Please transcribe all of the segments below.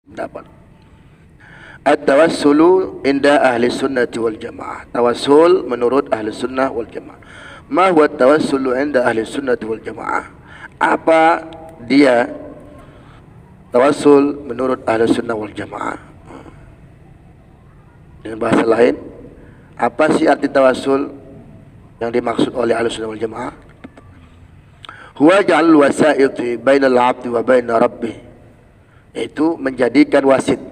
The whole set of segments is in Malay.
Dapat. At-tawassulu inda ahli sunnati wal jamaah. Tawassul menurut ahli sunnah wal jamaah. Ma huwa tawassulu inda ahli sunnati wal jamaah? Apa dia tawassul menurut ahli sunnah wal jamaah? Dengan bahasa lain, apa sih arti tawassul yang dimaksud oleh ahli sunnah wal jamaah? Huwa ja'alul wasa'iti bainal 'abdi wa baina rabbih. Itu menjadikan wasitah.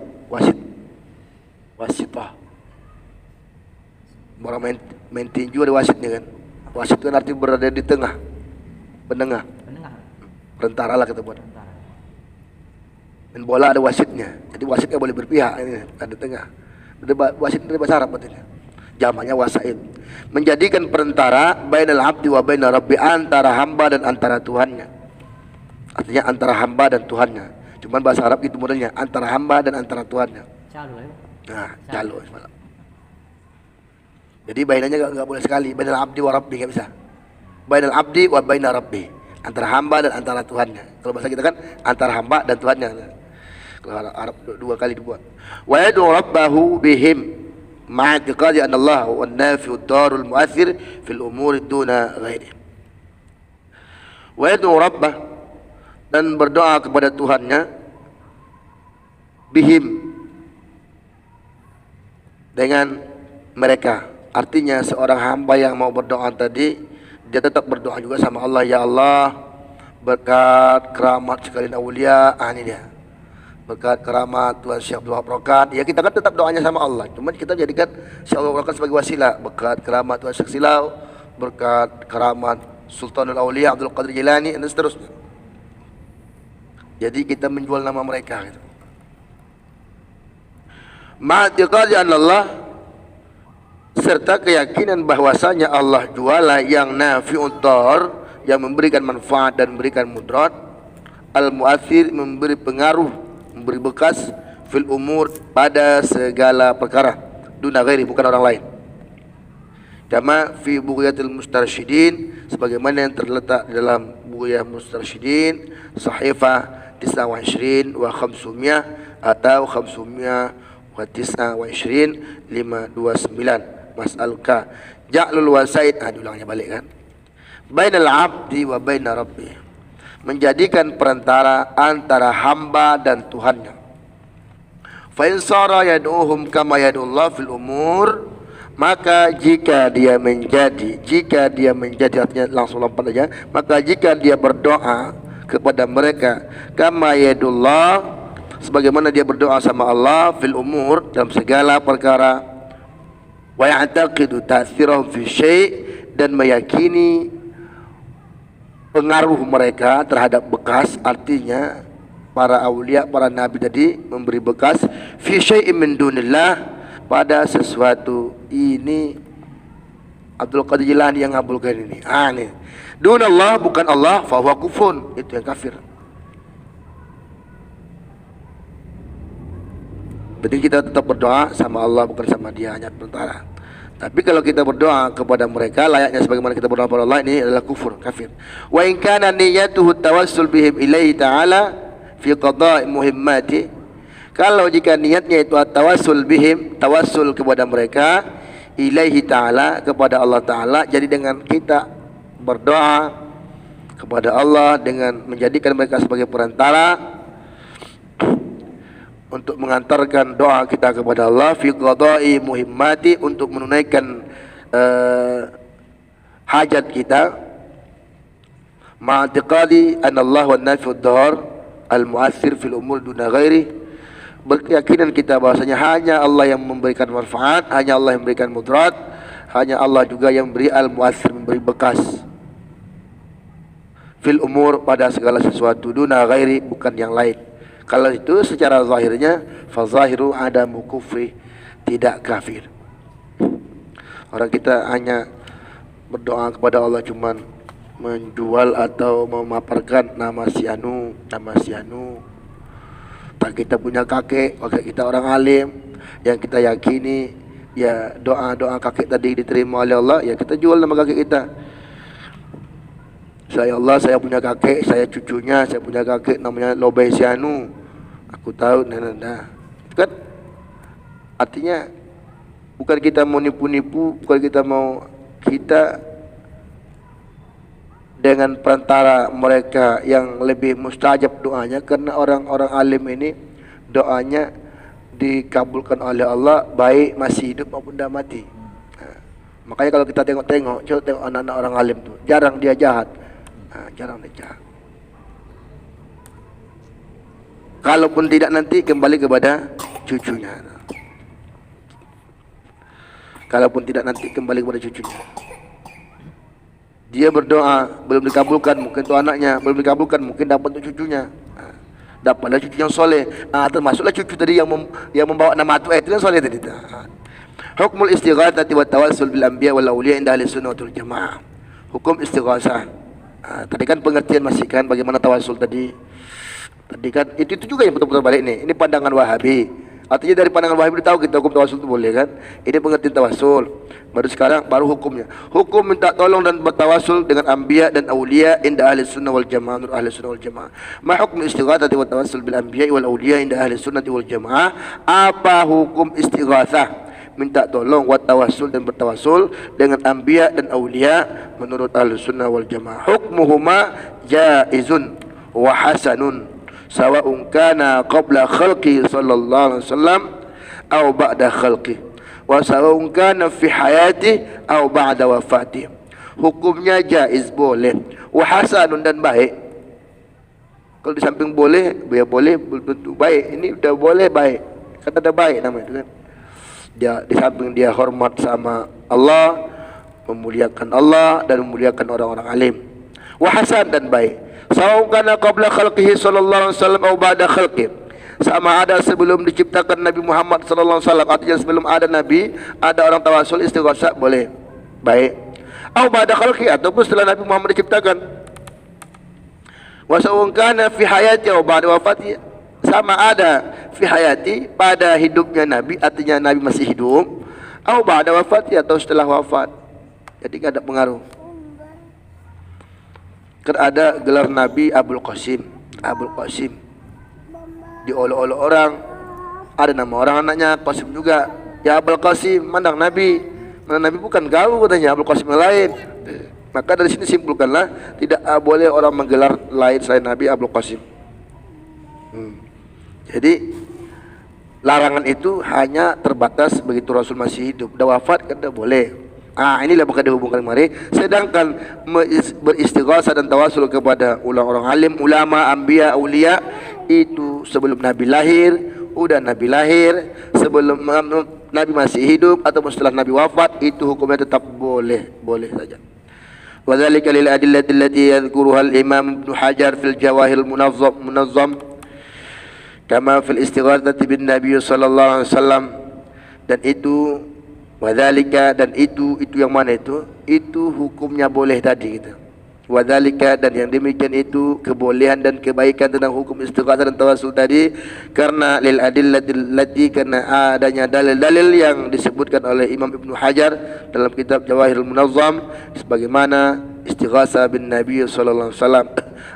Orang main tinju ada wasitnya kan. Wasit kan arti berada di tengah, penengah. Perantara lah kita buat. Main bola ada wasitnya. Jadi wasitnya boleh berpihak ini, ada tengah. Wasit dari bahasa Arab artinya. Jamaknya wasaid. Menjadikan perantara bainal 'abdi wa baina rabbi, antara hamba dan antara Tuhannya. Artinya antara hamba dan Tuhannya. Cuman bahasa Arab itu modelnya antara hamba dan antara Tuhannya. Nah, calo semalam. Jadi bainanya enggak boleh sekali. Bainal 'abdi wa rabbi enggak bisa. Bainal 'abdi wa baina rabbi, antara hamba dan antara Tuhannya. Kalau bahasa kita kan antara hamba dan Tuhannya. Kalau Arab dua kali dibuat. Wa yad'u rabbahu bihim ma'a i'tiqadi anna Allah huwa an-nafi'u ad-darul mu'athir fil umuri duna ghairi. Wa yad'u rabbah, dan berdoa kepada Tuhannya, bihim, dengan mereka. Artinya seorang hamba yang mau berdoa tadi, dia tetap berdoa juga sama Allah. Ya Allah, berkat keramat sekalian awliya, ini dia, berkat keramat Tuhan Syekh Abdul Wahab Rokat. Ya kita kan tetap doanya sama Allah, cuma kita jadikan Syekh Abdul Wahab Rokat sebagai wasilah. Berkat keramat Tuhan Syekh Silau, berkat keramat Sultanul Auliya Abdul Qadir Jilani, dan seterusnya. Jadi kita menjual nama mereka gitu. Ma'atiqadi Allah, serta keyakinan bahwasanya Allah juala yang nafi'ud dar, yang memberikan manfaat dan memberikan mudarat, al-mu'athir, memberi pengaruh, memberi bekas, fil umur, pada segala perkara, duna ghairi, bukan orang lain. Kama fi Bughyatil Mustarsyidin, sebagaimana yang terletak di dalam Bughyah Mustarsyidin, sahifah 29 wa 500 atau 500 wa 29 529, mas'aluka ja'lul wasaid, diulangnya balik kan, bainal 'abdi wa baina rabbi, menjadikan perantara antara hamba dan Tuhannya. Fa in sara yad'uhum kama yad'ullah fil umur, maka jika dia menjadi artinya langsung lompat aja, maka jika dia berdoa kepada mereka kama yad'ullah, sebagaimana dia berdoa sama Allah, fil umur, dalam segala perkara, wa ya'taqidu ta'thirahum fi syai', dan meyakini pengaruh mereka terhadap bekas, artinya para aulia, para nabi tadi memberi bekas, fi syai'in min dunillah, pada sesuatu. Ini Abdul Qadir Jilani yang ngabulkan ini. Nih. Dunallah, bukan Allah, fa huwa kufrun, itu yang kafir. Berarti kita tetap berdoa sama Allah, bukan sama dia, hanya perantara. Tapi kalau kita berdoa kepada mereka layaknya sebagaimana kita berdoa kepada Allah, ini adalah kufur, kafir. Wa in kana niyyatuhu tawassul bihim ilaihi ta'ala fi qada'i muhimmati, kalau jika niatnya itu tawassul bihim, tawassul kepada mereka, ilaihi ta'ala, kepada Allah Ta'ala, jadi dengan kita berdoa kepada Allah dengan menjadikan mereka sebagai perantara untuk mengantarkan doa kita kepada Allah, fi qada'i muhimmati, untuk menunaikan hajat kita, ma'atiqadi anna Allah wa nafi'ud dar al-mu'athir fil umur duna ghairi, berkeyakinan kita bahwasanya hanya Allah yang memberikan manfaat, hanya Allah yang memberikan mudarat, hanya Allah juga yang memberi al-mu'athir, memberi bekas, fil umur, pada segala sesuatu, duna ghairi, bukan yang lain. Kalau itu secara zahirnya, fa zahiru adamu kufri, tidak kafir. Orang kita hanya berdoa kepada Allah cuman menjual atau memaparkan nama si anu. Tak kita punya kakek kita orang alim yang kita yakini, ya doa-doa kakek tadi diterima oleh Allah, ya kita jual nama kakek kita. Saya Allah, saya punya kakek, saya cucunya, saya punya kakek namanya Lobay Sianu. Aku tahu nah. Kan artinya bukan kita mau nipu-nipu, bukan kita dengan perantara mereka yang lebih mustajab doanya, karena orang-orang alim ini doanya dikabulkan oleh Allah baik masih hidup maupun dah mati. Makanya kalau kita coba tengok anak-anak orang alim tu, jarang dia jahat. Jarang dia jahat. Kalaupun tidak, nanti kembali kepada cucunya. Kalaupun tidak, nanti kembali kepada cucunya. Dia berdoa belum dikabulkan, mungkin itu anaknya, belum dikabulkan, mungkin dapat untuk cucunya. Dapatlah cucu yang soleh. Termasuklah cucu tadi yang membawa nama tu itu yang soleh tadi. Hukmul istighatsati wa tawassul bil anbiya wal awliya inda ahli sunnah wal jamaah. Hukum istighatsah. Tadi kan pengertian masih kan bagaimana tawassul tadi. Tadi kan itu juga yang betul-betul balik nih. Ini pandangan Wahabi. Artinya dari pandangan Wahabi tahu kita hukum tawassul itu boleh kan? Ini pengertian tawassul. Baru sekarang baru hukumnya. Hukum minta tolong dan bertawassul dengan anbiya dan auliya inda ahli sunnah wal jamaah, menurut ahli sunnah wal jamaah. Ma hukum istighatsati wa tawassul bil anbiya wal auliya inda ahli sunnah wal jamaah? Apa hukum istighatsah, minta tolong wa tawassul dan bertawassul dengan anbiya dan auliya menurut ahli sunnah wal jamaah? Hukmuhuma jaizun wa hasanun sawa'un kana qabla khalqi sallallahu alaihi wasallam aw ba'da khalqi wa sawa'un kana fi hayati aw ba'da wafati. Hukumnya jaiz, boleh, wa hasanun dan baik. Kalau di samping boleh, ya boleh belum tentu baik. Ini udah boleh baik, kata ada baik namanya itu kan. Dia di samping dia hormat sama Allah, memuliakan Allah dan memuliakan orang-orang alim. Wa hasan dan baik. Sawa'un kana qabla khalqihi sallallahu alaihi wasallam atau ba'da khalqi, sama ada sebelum diciptakan Nabi Muhammad sallallahu alaihi wasallam, artinya sebelum ada Nabi ada orang tawasul istighatsah, boleh baik. Atau ba'da khalqi, ataupun setelah Nabi Muhammad diciptakan. Wa sawa'un kana fi hayati atau ba'da wafati, sama ada fi hayati pada hidupnya Nabi, artinya Nabi masih hidup, atau ba'da wafati atau setelah wafat. Jadi tidak ada pengaruh. Kan ada gelar Nabi Abul Qasim. Abul Qasim diolok-olok orang, ada nama orang anaknya Qasim juga. Ya Abul Qasim, mandang Nabi. Mana Nabi bukan kau katanya, Abul Qasim yang lain. Maka dari sini simpulkanlah tidak boleh orang menggelar lain selain Nabi Abul Qasim. Jadi larangan itu hanya terbatas begitu Rasul masih hidup. Dah wafat kan dah boleh. Inilah maka dihubungkan mari. Sedangkan beristighatsah dan tawasul kepada orang-orang alim, ulama, anbiya, aulia, itu sebelum Nabi lahir, udah Nabi lahir, sebelum Nabi masih hidup ataupun setelah Nabi wafat, itu hukumnya tetap boleh saja. Wa dzalika lil adillati allati yadhkuruha al-Imam Ibnu Hajar fil Jawahirul Munazzam kama fil istighatsati bin Nabi sallallahu alaihi wasallam. Dan itu wadzalika, dan itu yang mana itu hukumnya boleh tadi gitu. Wadzalika, dan yang demikian itu kebolehan dan kebaikan tentang hukum istighatsah dan tawassul tadi, karena lil adillatil lati, karena adanya dalil-dalil yang disebutkan oleh Imam Ibnu Hajar dalam kitab Jawahirul Munazzam, sebagaimana istighatsah bin Nabi sallallahu alaihi wasallam.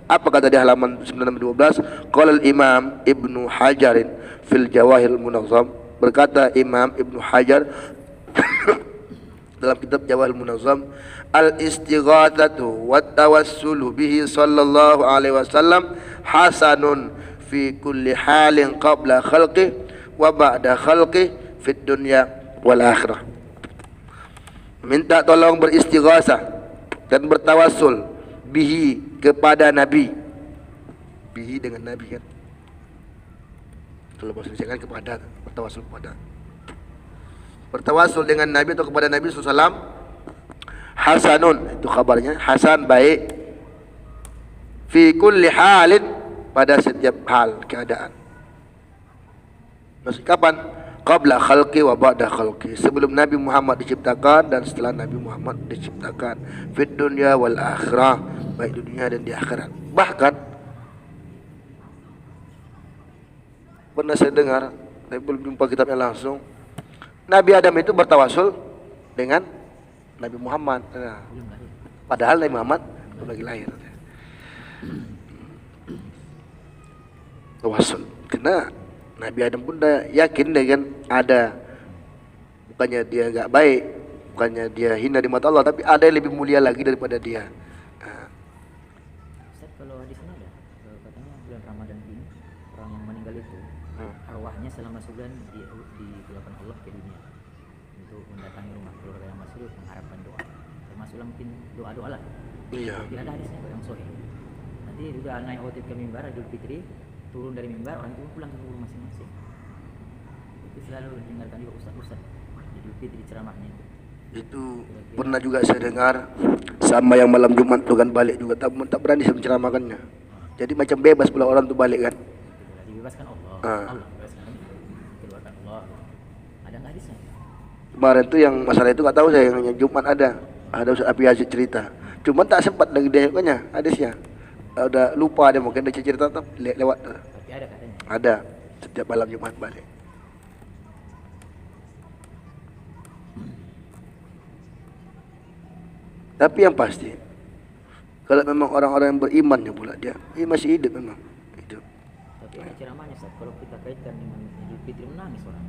Apa kata di halaman 912? Qala al-Imam Ibnu Hajar fil Jawahirul Munazzam, berkata Imam Ibnu Hajar dalam kitab Jawahirul Munazzam, al-istighatsatu wat tawassulu bihi sallallahu alaihi wasallam hasanun fi kulli halin qabla khalqi wa ba'da khalqi fid dunya wal akhirah. Minta tolong beristighatsah dan bertawassul bihi kepada Nabi. Bihi dengan Nabi kan. Kalau bahasa Indonesia kan kepada, bertawassul kepada. Bertawassul dengan Nabi atau kepada Nabi SAW, hasanun, itu kabarnya, hasan, baik, fi kulli halin, pada setiap hal, keadaan. Maksud kapan? Qabla khalqi wa ba'da khalqi, sebelum Nabi Muhammad diciptakan dan setelah Nabi Muhammad diciptakan. Fid dunya wal akhirah, baik di dunia dan di akhirat. Bahkan pernah saya dengar, saya belum jumpa kitabnya langsung, Nabi Adam itu bertawasul dengan Nabi Muhammad. Padahal Nabi Muhammad belum lagi lahir. Tawasul. Karena Nabi Adam pun dah yakin deh kan ada, bukannya dia nggak baik, bukannya dia hina di mata Allah, tapi ada yang lebih mulia lagi daripada dia. Ustaz, kalau hadisnya ada katanya bulan Ramadan ini orang yang meninggal itu arwahnya selama sebulan dikeluarkan Allah ke dunia untuk mendatangi rumah keluarga yang masih hidup, mengharapkan doa, termasuklah mungkin doa-doa lah. Iya. Tidak ada hadisnya yang sahih. Nanti sudah naik khotib ke mimbar Idul Fitri, turun dari mimbar, orang itu pulang ke rumah masing-masing. Itu selalu dengarkan juga ustaz-ustaz Idul Fitri ceramahnya Itu pernah juga saya dengar, sama yang malam Jumat tuh kan balik juga tak berani saya menceramahkannya. Jadi macam bebas pula orang tuh balik kan. dibebaskan Allah. Allah bebaskan, keluarkan Allah. Ada nggak hadisnya? Kemarin tuh yang masalah itu nggak tahu saya, yang Jumat ada Ustaz Api Yazid cerita. Cuma tak sempat lagi dia hadisnya. Udah lupa dia, mungkin dia cerita tuh lewat. Tapi ada katanya. Ada setiap malam Jumat balik. Tapi yang pasti, kalau memang orang-orang yang berimannya pula dia masih hidup memang. Hidup. Tapi ada ceramahnya Ustaz, kalau kita kaitkan dengan Idul Fitri menangis orang.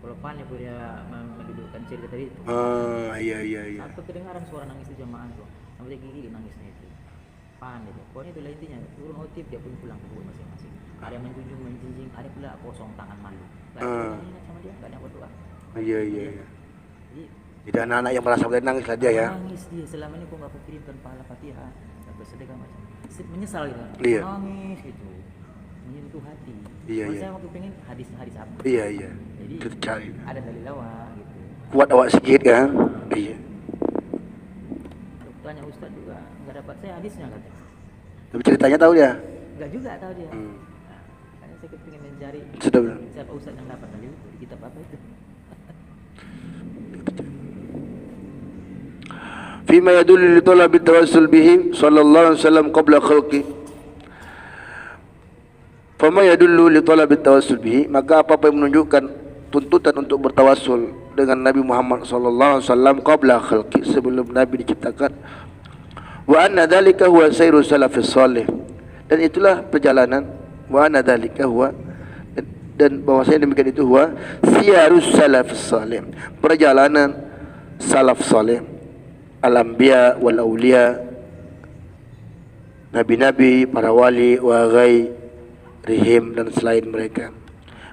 Kalau Pan pun dia mendudukkan cerita tadi itu. Iya. Sampai kedengaran suara nangis itu jamaah tuh. Sampai gigi nangisnya itu. Pan itu. Pokoknya itulah intinya. Turun khotib dia pun pulang ke rumah masing-masing. Ada yang menjunjung, ada pula kosong tangan malu. Gak ada yang ingat sama dia, gak ada yang berdoa. Iya. Jadi anak-anak yang merasa boleh nangis lah dia ya. Nangis dia, selama ini kok gak kukirimkan pahala Fatihah, gak bersedekah macam. Menyesal gitu. Iya. Nangis gitu. Menyentuh hati. Iya. Saya waktu pengen hadis apa. Iya. Jadi Kita cari. ada dalil awal gitu. Kuat awak sikit kan? Iya. Tanya Ustaz juga nggak dapat saya hadisnya katanya. Tapi ceritanya tahu dia. Nggak juga tahu dia. Nah, makanya saya pengen mencari Sudah benar. siapa Ustaz yang dapat dalil itu di kitab apa itu. Fima yadullu li talabi tawassul bihi sallallahu alaihi wasallam qabla khalqi. Fama yadullu li talabi tawassul bihi, maka apa yang menunjukkan tuntutan untuk bertawassul dengan Nabi Muhammad sallallahu alaihi wasallam qabla khalqi, sebelum Nabi diciptakan. Wa anna dzalika huwa sayru salafis salih, dan itulah perjalanan, wa anna dzalika huwa, dan bahwasanya demikian itu huwa siyarus salafis salih, perjalanan salaf salih, al-anbiya wal awliya, nabi-nabi, para wali, wa ghairihim, dan selain mereka.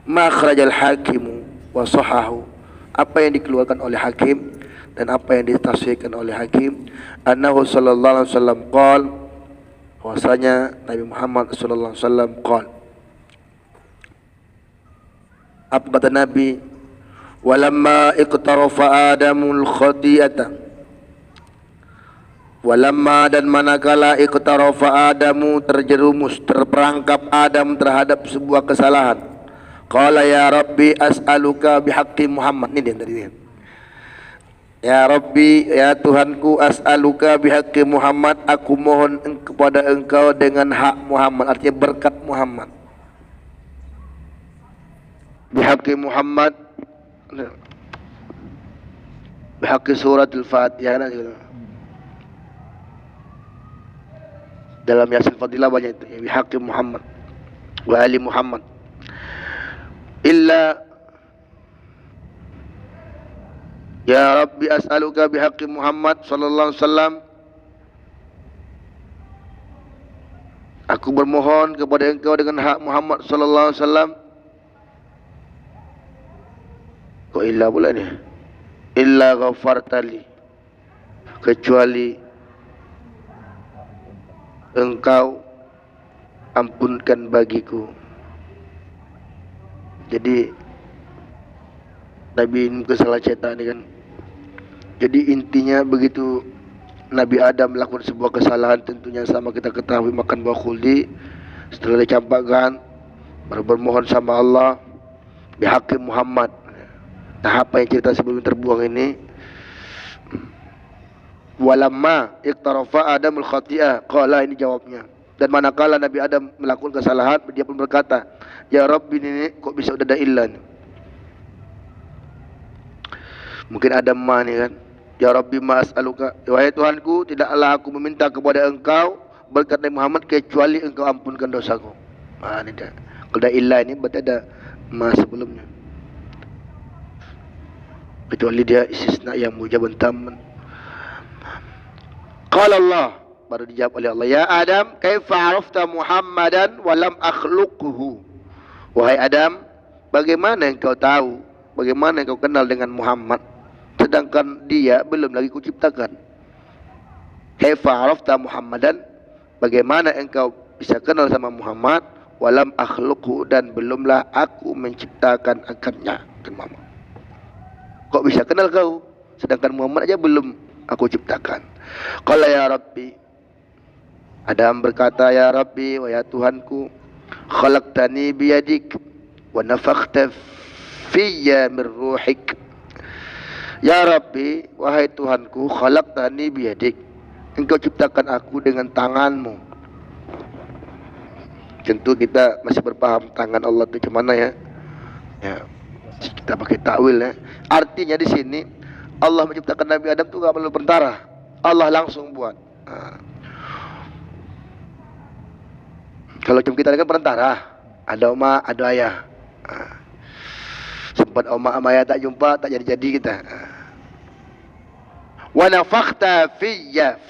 Ma kharajal hakimu wa sahahu, apa yang dikeluarkan oleh hakim dan apa yang ditafsirkan oleh hakim, annahu sallallahu alaihi wasallam qala, bahwasanya Nabi Muhammad sallallahu alaihi wasallam qala, apa kata Nabi, walamma iqtarafa adamul khati'ata, walamma, dan manakala iqtarafa Adamu, terjerumus, terperangkap Adam terhadap sebuah kesalahan, qala ya Rabbi as'aluka bihaqqi Muhammad. Ini dia tadi dia. Ya Rabbi, ya Tuhanku, as'aluka bihaqqi Muhammad, aku mohon kepada engkau dengan hak Muhammad, artinya berkat Muhammad. Bihaqqi Muhammad, bihaqqi suratul Fatihah. Dalam Yasin Fadilah banyak itu, bihaqqi Muhammad wa ali Muhammad. Illa ya Rabbi as'aluka bihaqqi Muhammad sallallahu alaihi wasallam, aku bermohon kepada engkau dengan hak Muhammad sallallahu alaihi wasallam. Kok illa pula ni? Illa ghafartali, kecuali engkau ampunkan bagiku. Jadi Nabi ini salah cetak ni kan. Jadi intinya begitu Nabi Adam melakukan sebuah kesalahan, tentunya sama kita ketahui, makan buah khuldi, setelah dicampakkan baru bermohon sama Allah bihaqqi Muhammad. Nah, apa yang cerita sebelum terbuang ini, walamma iqtarafa Adamul khati'ah, qala, ini jawabnya. Dan manakala Nabi Adam melakukan kesalahan, dia pun berkata, ya Rabbi, ini kok bisa udah ada illa ni? Mungkin Adam mah ni kan, ya Rabbi ma as'aluka, wahai Tuhanku, tidaklah aku meminta kepada engkau berkat Nabi Muhammad kecuali engkau ampunkan dosaku. Ini dia. Kalau ada illa ini berarti ada ma sebelumnya. Kecuali dia istisna yang mujabun tamman. Qala Allah, baru dijawab oleh Allah, ya Adam, kaifa arafta Muhammadan wa lam akhluquhu? Wahai Adam, bagaimana engkau tahu, bagaimana engkau kenal dengan Muhammad sedangkan dia belum lagi kuciptakan? Kaifa arafta Muhammadan, bagaimana engkau bisa kenal sama Muhammad, walam akhluqhu, dan belumlah aku menciptakan akannya. Kok bisa kenal kau sedangkan Muhammad aja belum aku ciptakan? Qala ya Rabbi, Adam berkata, ya Rabbi, wa ya Tuhanku, khalaqtani biyadik wa nafakhta fiyya min ruhik. Ya Rabbi, wahai Tuhanku, khalaqtani biyadik, engkau ciptakan aku dengan tanganmu. Tentu kita masih berpaham tangan Allah itu macam mana ya. Ya, kita pakai takwil ya. Artinya di sini Allah menciptakan Nabi Adam itu enggak perlu perantara. Allah langsung buat. Kalau kita kan perantara, ada oma, ada ayah. Sempat oma sama ayah tak jumpa, tak jadi-jadi kita. Wa nafakhta fiyya.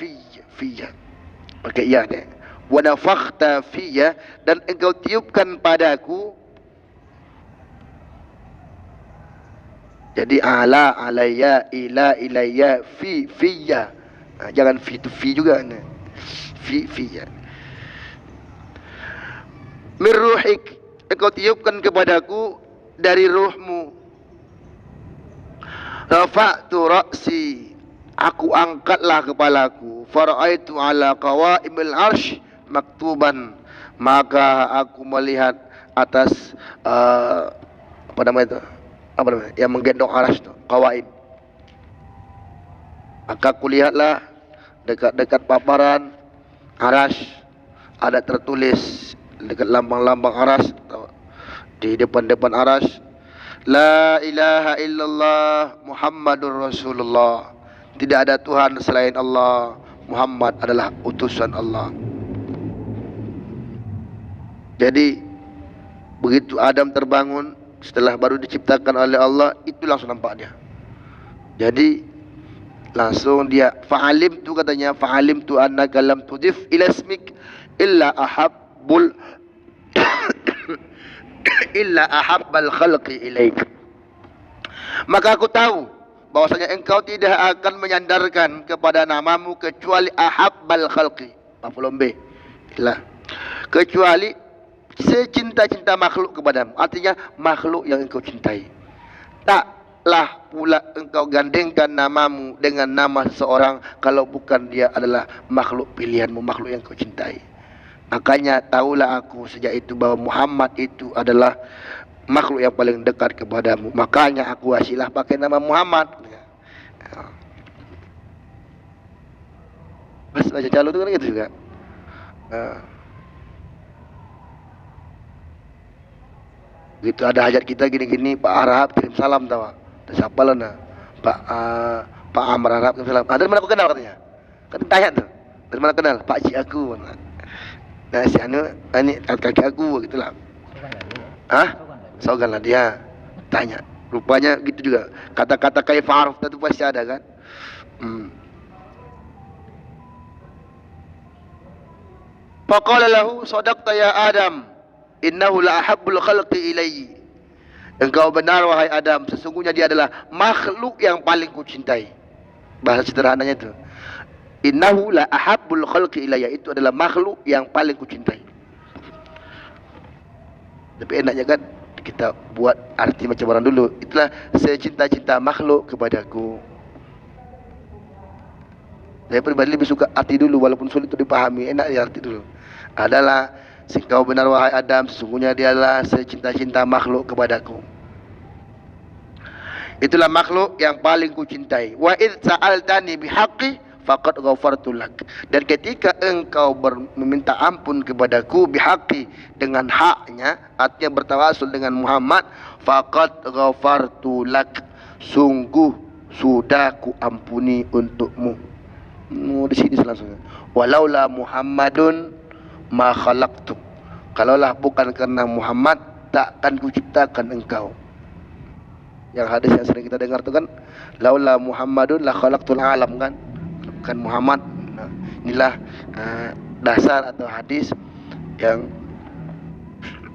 Pakai ya deh. Wa nafakhta fiyya, dan engkau tiupkan padaku. Jadi ala alayya ila ilayya fiyya. Jangan fi tu fi juga ni. Fiyya. Min ruhik, engkau tiupkan kepadaku dari ruhmu. Rafa'tu ra'si, aku angkatlah kepalaku. Fara'aitu ala qawaimil arsh maktuban, maka aku melihat atas apa namanya itu? Apa namanya? Yang menggendong arsh itu, qawaim. Maka aku lihatlah dekat-dekat paparan arsh ada tertulis dekat lambang-lambang arsh, di depan-depan arsh, la ilaha illallah Muhammadur Rasulullah. Tidak ada Tuhan selain Allah, Muhammad adalah utusan Allah. Jadi begitu Adam terbangun setelah baru diciptakan oleh Allah, itu langsung nampak dia. Jadi langsung dia fa'alim tu, katanya fa'alim tu annaka lam tudif ila ismik illa ahabbul illa ahabbal khalqi ilaik. Maka aku tahu bahwasanya engkau tidak akan menyandarkan kepada namamu kecuali ahabbal khalqi, maf'ul bih, kecuali secinta-cinta makhluk kepadamu. Artinya makhluk yang engkau cintai. Taklah pula engkau gandengkan namamu dengan nama seseorang kalau bukan dia adalah makhluk pilihanmu, makhluk yang engkau cintai. Makanya tahulah aku sejak itu bahwa Muhammad itu adalah makhluk yang paling dekat kepadamu. Makanya aku wasilah pakai nama Muhammad. Pas baca calon itu kan gitu juga. Begitu ada hajat kita gini-gini, Pak Arab kirim salam tahu. Siapa lah nah? Pak Amr Arab kirim salam. Dari mana aku kenal katanya? Kan tanya tuh. Dari mana kenal? Pak Cik aku. Nah si anu ini kaki aku gitulah. Hah? Sogan lah dia. Tanya. Rupanya gitu juga. Kata-kata kaifa arafta itu pasti ada kan? Faqala lahu sadaqta ya Adam, innahu la ahabbul khalqi ilayya. Engkau benar wahai Adam, sesungguhnya dia adalah makhluk yang paling kucintai. Bahasa sederhananya itu. Innahu la ahabbul khalqi ilayya, itu adalah makhluk yang paling kucintai. Tapi enaknya kan kita buat arti macam orang dulu. Itulah secinta-cinta makhluk kepadaku. Saya pribadi lebih suka arti dulu, walaupun sulit untuk dipahami. Enak ya arti dulu. Adalah engkau benar wahai Adam, sesungguhnya dia adalah secinta-cinta makhluk kepadaku. Itulah makhluk yang paling kucintai. Wa id sa'altani bihaqqi faqad ghafartu lak. Dan ketika engkau meminta ampun kepadaku bihaqqi, dengan haknya, artinya bertawasul dengan Muhammad, faqad ghafartu lak, sungguh sudah ku ampuni untukmu. Di sini langsung. Walaula Muhammadun ma khalaqtu. Kalaulah bukan karena Muhammad, takkan kuciptakan engkau. Yang hadis yang sering kita dengar itu kan, laula Muhammadun la khalaqtul alam kan. Kan Muhammad. Nah, inilah dasar atau hadis yang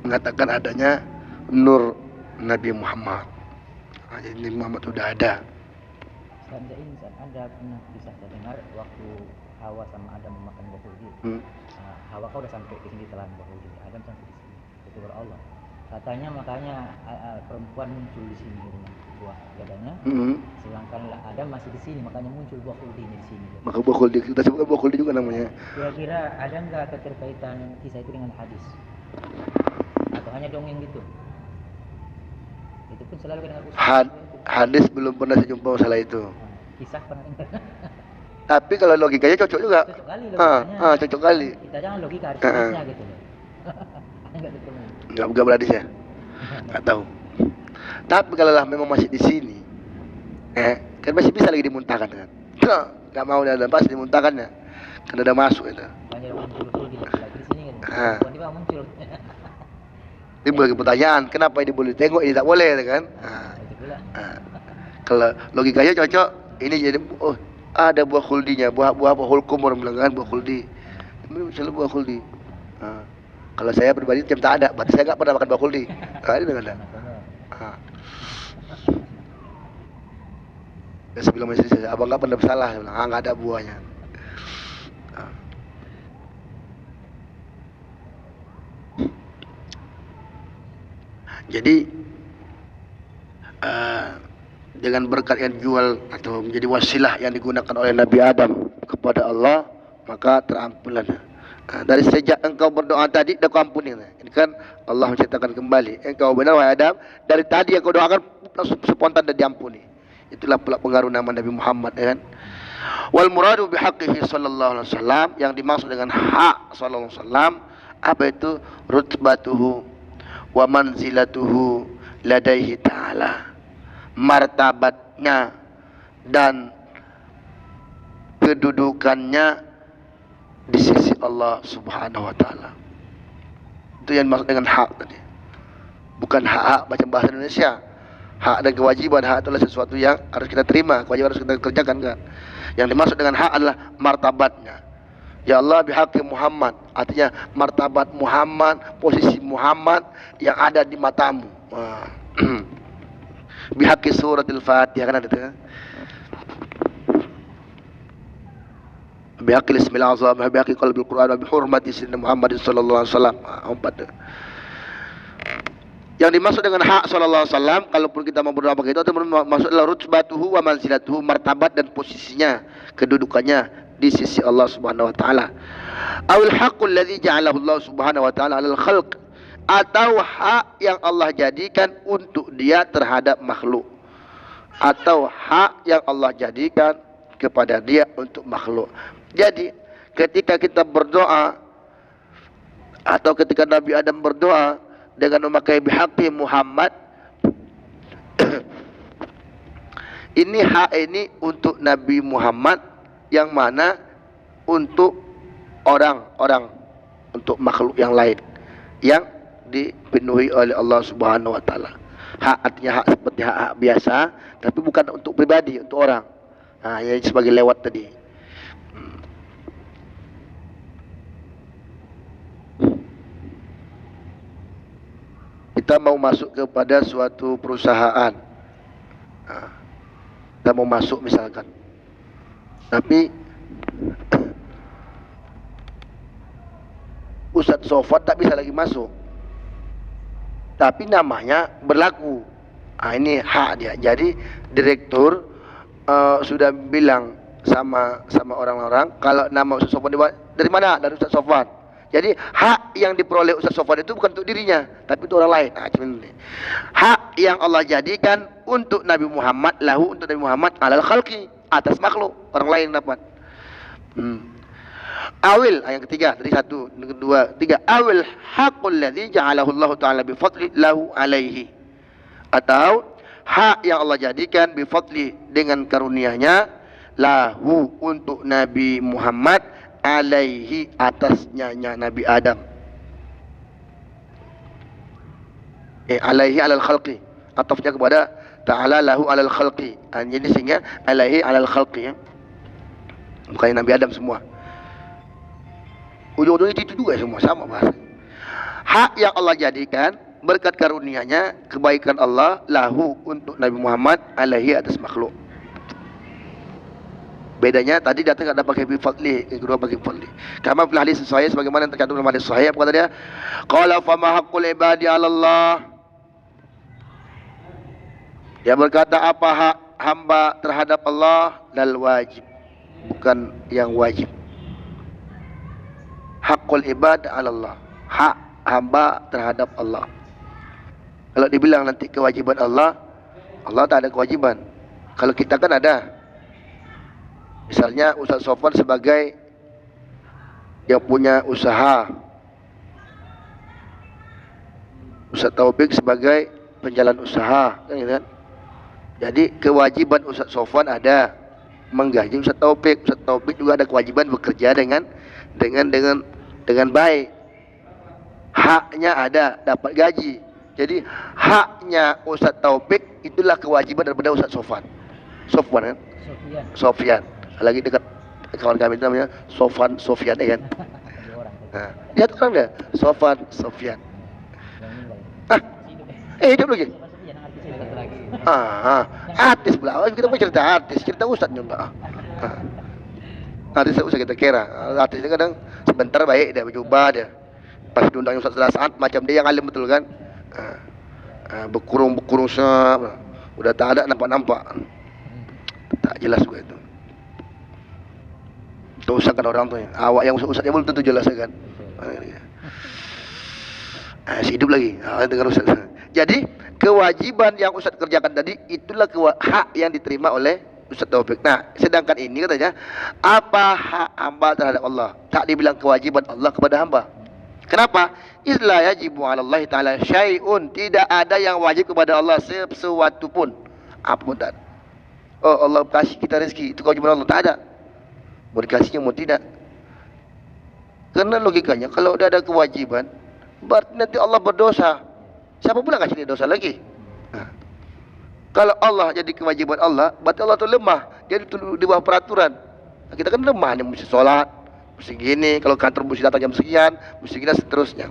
mengatakan adanya nur Nabi Muhammad. Jadi Nabi Muhammad sudah ada. Ini Anda pernah bisa dengar waktu Hawa sama Adam memakan buah khuldi. Hawa kau udah sampai di sini telan buah khuldi. Adam sampai di sini. Itu Allah. Katanya makanya perempuan muncul di sini dengan buah gadanya. Sedangkan Adam masih di sini, makanya muncul buah khuldi di sini. Maka buah khuldi kita sebut buah khuldi juga namanya. Kira-kira ada nggak keterkaitan kisah itu dengan hadis? Atau hanya dongeng gitu? Itu pun selalu dengan hadis belum pernah saya jumpa masalah itu. Kisah pernah dengar. Tapi kalau logikanya cocok juga. Cocok kali logikanya. Cocok kali. Kita jangan logika hadisnya gitu loh. Enggak ketemu. Enggak berhadis ya. Enggak tahu. Tapi kalau lah memang masih di sini, kan masih bisa lagi dimuntahkan kan. Enggak mau dia lepas dimuntahkannya. Kan udah masuk itu. Banyak muncul di sini kan. Tiba-tiba muncul. Timbul lagi pertanyaan, kenapa ini boleh tengok, ini tak boleh kan? Kalau logikanya cocok, ini jadi ada buah khuldinya, buah apa hulkum orang bilang kan buah khuldi. Ini misalnya buah khuldi. Kalau saya pribadi macam tak ada, berarti saya enggak pernah makan buah khuldi. Ini dengan ada. Saya bilang masih saya, abang enggak pernah bersalah, saya bilang, enggak ada buahnya. Jadi dengan berkat yang jual atau menjadi wasilah yang digunakan oleh Nabi Adam kepada Allah, maka terampunlah. Dari sejak engkau berdoa tadi, dah kau ampuni. Ini kan Allah menceritakan kembali. Engkau benar wahai Adam, dari tadi yang kau doakan langsung spontan dan diampuni. Itulah pula pengaruh nama Nabi Muhammad, ya kan? Wal muradu bihaqqihi sallallahu alaihi wasallam, yang dimaksud dengan hak sallallahu alaihi wasallam apa itu? Rutbatuhu wa manzilatuhu ladaihi ta'ala, martabatnya dan kedudukannya di sisi Allah subhanahu wa ta'ala. Itu yang dimaksud dengan hak tadi. Bukan hak-hak macam bahasa Indonesia. Hak dan kewajiban. Hak itulah sesuatu yang harus kita terima, kewajiban harus kita kerjakan kan. Yang dimaksud dengan hak adalah martabatnya. Ya Allah bihaqqi Muhammad, artinya martabat Muhammad, posisi Muhammad yang ada di matamu. Bihaqqi suratul Fatihah kan ada itu. Bihaqqi ismil azam, bihaqqi qalbil Quran, bihurmati sayyidina Muhammad sallallahu alaihi wasallam. Yang dimaksud dengan hak sallallahu alaihi wasallam, kalaupun kita mau berdoa begitu, itu maksudnya rutbatuhu wa manzilatuhu, martabat dan posisinya, kedudukannya di sisi Allah Subhanahu wa taala. Awil haqqul ladzi ja'alahu Allah Subhanahu wa taala 'alal khalq, atau hak yang Allah jadikan untuk dia terhadap makhluk, atau hak yang Allah jadikan kepada dia untuk makhluk. Jadi ketika kita berdoa atau ketika Nabi Adam berdoa dengan memakai bihaqqi Muhammad, ini hak ini untuk Nabi Muhammad, yang mana untuk orang-orang, untuk makhluk yang lain yang dipenuhi oleh Allah Subhanahu wa taala. Hak artinya hak seperti hak biasa, tapi bukan untuk pribadi, untuk orang. Ya sebagai lewat tadi. Kita mau masuk kepada suatu perusahaan. Kita mau masuk misalkan. Tapi Ustadz Sofwan tak bisa lagi masuk, tapi namanya berlaku. Ini hak dia. Jadi direktur sudah bilang sama orang-orang, kalau nama Ustadz Sofwan dari mana? Dari Ustadz Sofwan. Jadi hak yang diperoleh Ustadz Sofwan itu bukan untuk dirinya, tapi untuk orang lain. Hak yang Allah jadikan untuk Nabi Muhammad, lahu untuk Nabi Muhammad, alal khalqi, atas makhluk, orang lain dapat. Awil, yang ketiga, dari satu, kedua, tiga. Awil haqqul ladzi ja'alahu Allah Ta'ala bifadli lahu alaihi, atau hak yang Allah jadikan bifadli dengan karunia-Nya, lahu untuk Nabi Muhammad, alaihi atasnya Nabi Adam. alaihi alal khalqi, atafnya kepada ta'ala lahu alal khalqi. Jadi sehingga alaihi alal khalqi, ya. Bukan Nabi Adam semua. Ujung-ujungnya itu juga semua sama bahasa. Hak yang Allah jadikan berkat karunia-Nya, kebaikan Allah lahu untuk Nabi Muhammad, alaihi atas makhluk. Bedanya tadi datang ada pakai bifadli, yang kedua pakai fadli. Kama fil hadis sahih, sebagaimana yang terkandung dalam hadis sahih, apa kata dia? Qala fa ma haqqul ibadi 'ala Allah. Dia berkata, apa hak hamba terhadap Allah? Lal wajib, bukan yang wajib. Haqqul ibad 'ala Allah, hak hamba terhadap Allah. Kalau dibilang nanti kewajiban Allah, Allah tak ada kewajiban. Kalau kita kan ada. Misalnya Ustaz Sofwan sebagai yang punya usaha, Ustaz Taufik sebagai penjalan usaha, kan gitu kan? Jadi kewajiban Ustaz Sofwan ada menggaji Ustaz Taufik. Ustaz Taufik juga ada kewajiban bekerja dengan baik. Haknya ada, dapat gaji. Jadi haknya Ustaz Taufik itulah kewajiban daripada Ustaz Sofwan. Sofwan kan? Sofyan. Lagi dekat kawan kami itu namanya Sofyan, ya kan? Nah, dia tuh orang dia, Sofyan. Hidup lagi. Artis pula. Kita mau cerita artis, cerita Ustaz juga. Artis usah kita kira. Artisnya kadang sebentar baik dia berjubah dia. Pas diundang Ustaz saat macam dia yang alim betul kan? Berkurung sep. Udah tak ada nampak. Tak jelas juga itu. Itu usahkan orang tuh ya. Awak yang usah-usahnya belum tentu jelas kan. Hidup lagi. Dengar Ustaz. Jadi kewajiban yang Ustaz kerjakan tadi itulah hak yang diterima oleh Ustaz Taufik. Nah, sedangkan ini katanya, apa hak hamba terhadap Allah? Tak dibilang kewajiban Allah kepada hamba. Kenapa? Izla yajibu 'ala Allah Ta'ala syai'un. Tidak ada yang wajib kepada Allah sesuatu pun. Apa pun tak ada. Oh, Allah kasih kita rezeki, itu kewajiban Allah. Tak ada. Mau dikasihnya mau tidak. Karena logikanya kalau udah ada kewajiban, berarti nanti Allah berdosa. Siapa pula kasih dia dosa lagi? Nah, kalau Allah jadi kewajiban Allah, berarti Allah itu lemah. Dia di bawah peraturan. Nah, kita kan lemah, mesti sholat, mesti gini. Kalau kantor mesti datang jam sekian, mesti gini seterusnya.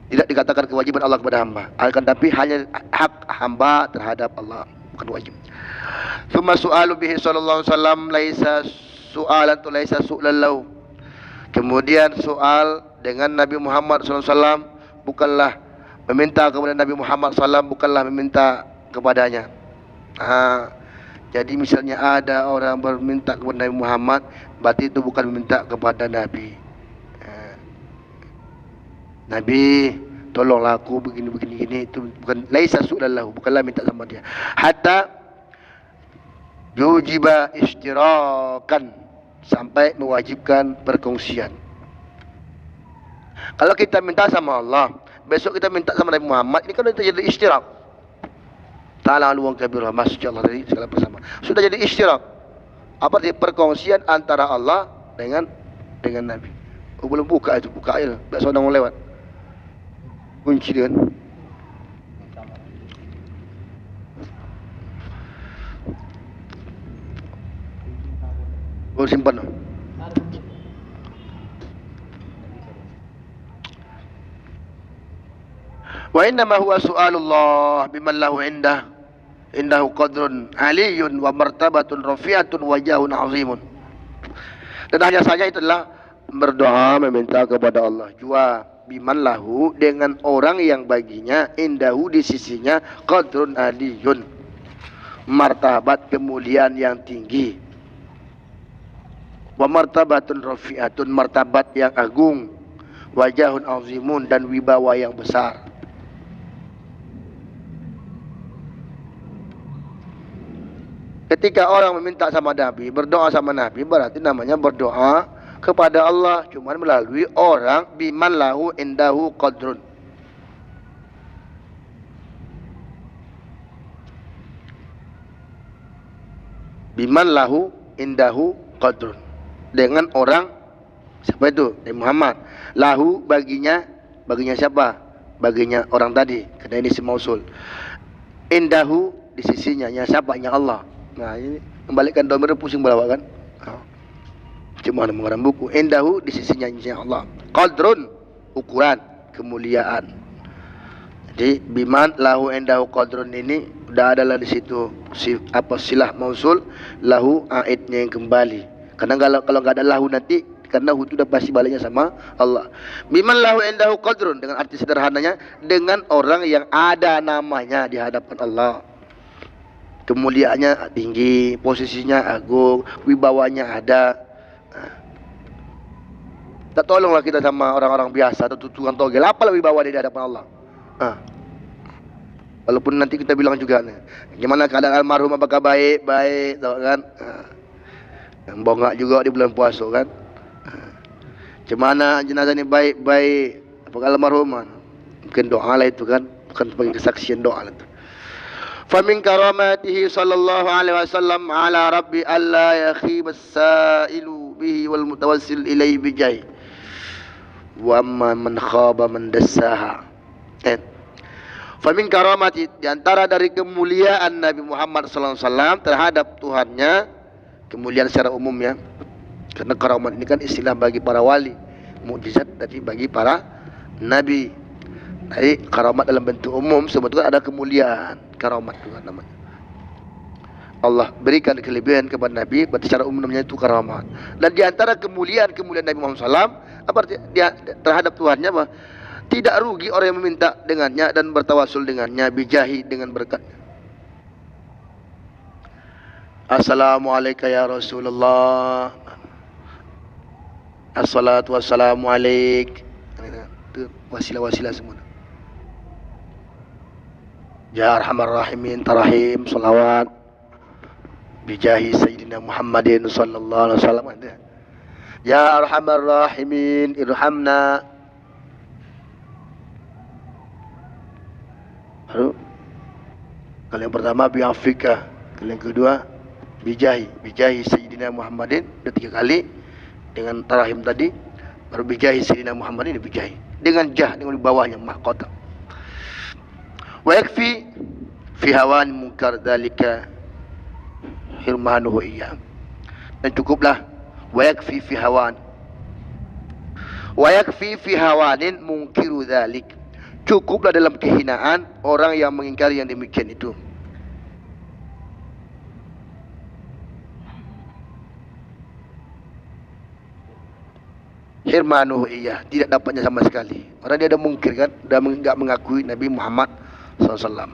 Tidak dikatakan kewajiban Allah kepada hamba, akan tapi hanya hak hamba terhadap Allah, bukan wajib. Tsumma su'alu bihi sallallahu alaihi wasallam laisa su'alan tu laisa su'lalau. Kemudian soal dengan Nabi Muhammad SAW bukanlah meminta kepada Nabi Muhammad SAW, bukanlah meminta kepadanya. Jadi misalnya ada orang berminta kepada Nabi Muhammad, berarti itu bukan meminta kepada Nabi. Nabi, tolonglah aku begini, itu bukan laisa su'lalau, bukanlah minta sama dia. Hatta yujiba ishtirakan, sampai mewajibkan perkongsian. Kalau kita minta sama Allah, besok kita minta sama Nabi Muhammad, ini kan sudah jadi ishtirak. Ta'ala aluang kabirah, masya Allah tadi segala bersama. Sudah jadi ishtirak. Apa arti perkongsian antara Allah dengan Nabi. Oh, belum buka itu, buka aja. Biasa orang mau lewat. Kunci dia kan. Oh, simpan. Wa innama huwa su'alullah biman lahu indahu qadrun aliyun wa martabatun rafi'atun wa jahun azimun. Dan hanya saja itulah berdoa meminta kepada Allah jua biman lahu, dengan orang yang baginya indahu di sisinya qadrun aliyun, martabat kemuliaan yang tinggi, wa martabatun rafi'atun, martabat yang agung, wajahun azimun, dan wibawa yang besar. Ketika orang meminta sama Nabi, berdoa sama Nabi, berarti namanya berdoa kepada Allah, cuman melalui orang biman lahu indahu qadrun. Biman lahu indahu qadrun, dengan orang siapa itu? Nabi Muhammad. Lahu baginya siapa? baginya orang tadi, karena ini isim mausul. Indahu di sisinya, nya siapa? Nya Allah. Nah ini membalikkan domir pusing balawak kan. Cuma mengarang buku. Indahu di sisinya nya Allah. Qadrun ukuran kemuliaan. Jadi biman lahu indahu qadrun ini udah ada lah di situ silah mausul, lahu aidnya yang kembali. Karena kalau nggak ada lahu nanti, karena hu itu udah pasti baliknya sama Allah. Biman lahu indahu qadrun, dengan arti sederhananya dengan orang yang ada namanya di hadapan Allah. Kemuliaannya tinggi, posisinya agung, wibawanya ada. Tak tolonglah kita sama orang-orang biasa atau tukang togel, apalah wibawa di hadapan Allah. Walaupun nanti kita bilang juga, gimana keadaan almarhum, apakah baik, tahu kan? Yang bongak juga di bulan puasa kan? Gimana jenazah ini baik, apakah almarhum? Mungkin doa lah itu kan, bukan sebagai kesaksian doa lah itu. Famin karamatihi sallallahu alaihi wasallam ala rabbi alla yakhib as-sa'ilu bihi wal mutawassil ilaihi bijai wa amma man khaba man dassaha. Famin karamati, diantara dari kemuliaan Nabi Muhammad sallallahu alaihi wasallam terhadap Tuhannya, kemuliaan secara umum ya, karena karamat ini kan istilah bagi para wali, mukjizat tadi bagi para nabi. Jadi karamat dalam bentuk umum sebetulnya ada kemuliaan, karamat juga namanya. Allah berikan kelebihan kepada Nabi, berarti secara umum namanya itu karamat. Dan di antara kemuliaan Nabi Muhammad SAW, apa dia terhadap Tuhannya, apa? Tidak rugi orang yang meminta dengannya dan bertawasul dengannya, bijahi, dengan berkatnya. Assalamualaikum ya Rasulullah, assalatu wassalamu alaik. Itu wasilah-wasilah semua. Ya Arhamar Rahimin, tarahim, salawat bijahi Sayyidina Muhammadin sallallahu alaihi wasallam. Ya Arhamar Rahimin, irhamna. Lalu kali yang pertama bi'afika, kali yang kedua bijahi Sayyidina Muhammadin, dan 3 kali dengan tarahim tadi, baru bijahi Sayyidina Muhammadin, bijahi dengan dengan di bawahnya mahkota. Wa yakfi fi hawan munkar dzalika hirmanuhu iya, dan cukuplah wa yakfi fi hawanin munkiru dzalik, cukuplah dalam kehinaan orang yang mengingkari yang demikian itu. Hirmanuhu iya, tidak dapatnya sama sekali. Orang dia ada mungkir kan, dah enggak mengakui Nabi Muhammad SAW.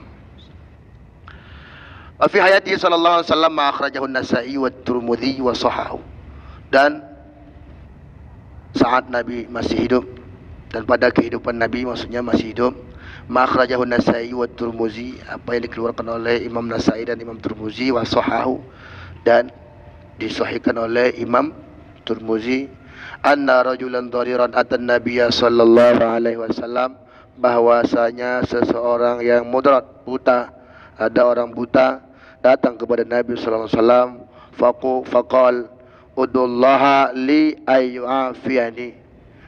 Wa fi hayatihi sallallahu alaihi wasallam ma akhrajahu an-Nasa'i wa Tirmidzi wa sahahu. Dan saat Nabi masih hidup dan pada kehidupan Nabi, maksudnya masih hidup, ma akhrajahu an-Nasa'i wa Tirmidzi, apa yang dikeluarkan oleh Imam Nasa'i dan Imam Tirmidzi, wa sahahu, dan disahihkan oleh Imam Tirmidzi, anna rajulan dhariran atan nabiyya sallallahu alaihi wasallam, bahwasanya seseorang yang mudrat, buta, ada orang buta datang kepada Nabi sallallahu alaihi wasallam, faqal udullaha li ayyafiyani,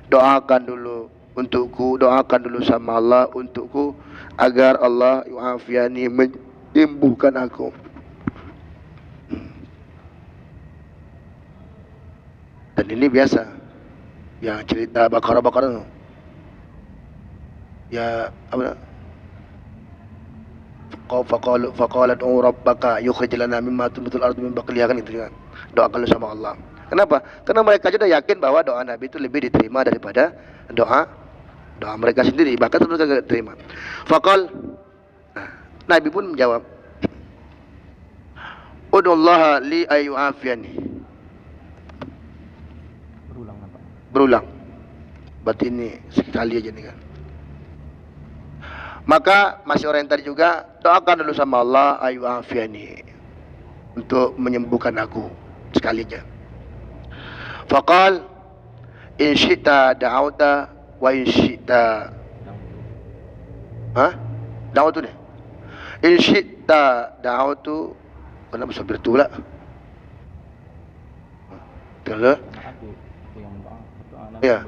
doakan dulu untukku, doakan dulu sama Allah untukku agar Allah yu'afiyani, menyembuhkan aku. Dan ini biasa yang cerita Baqarah ya, apa, faqalat rabbaka yukhrij lana mimma tunbitul ardu min baqliha, kan itu kan, doakan sama Allah. Kenapa? Karena mereka sudah yakin bahwa doa Nabi itu lebih diterima daripada doa mereka sendiri, bahkan mereka tidak diterima. Faqal, Nabi pun menjawab, udullaha li ayyu'afiyani. Berulang. Berarti ini sekali aja nih kan. Maka masih orang yang tadi juga, doakan dulu sama Allah ayyu'afiyani, untuk menyembuhkan aku, sekali aja. Faqal in syi'ta da'auta wa in syi'ta da'autu nih. In syi'ta da'autu, kenapa sabir tu pula? Betul. Ya.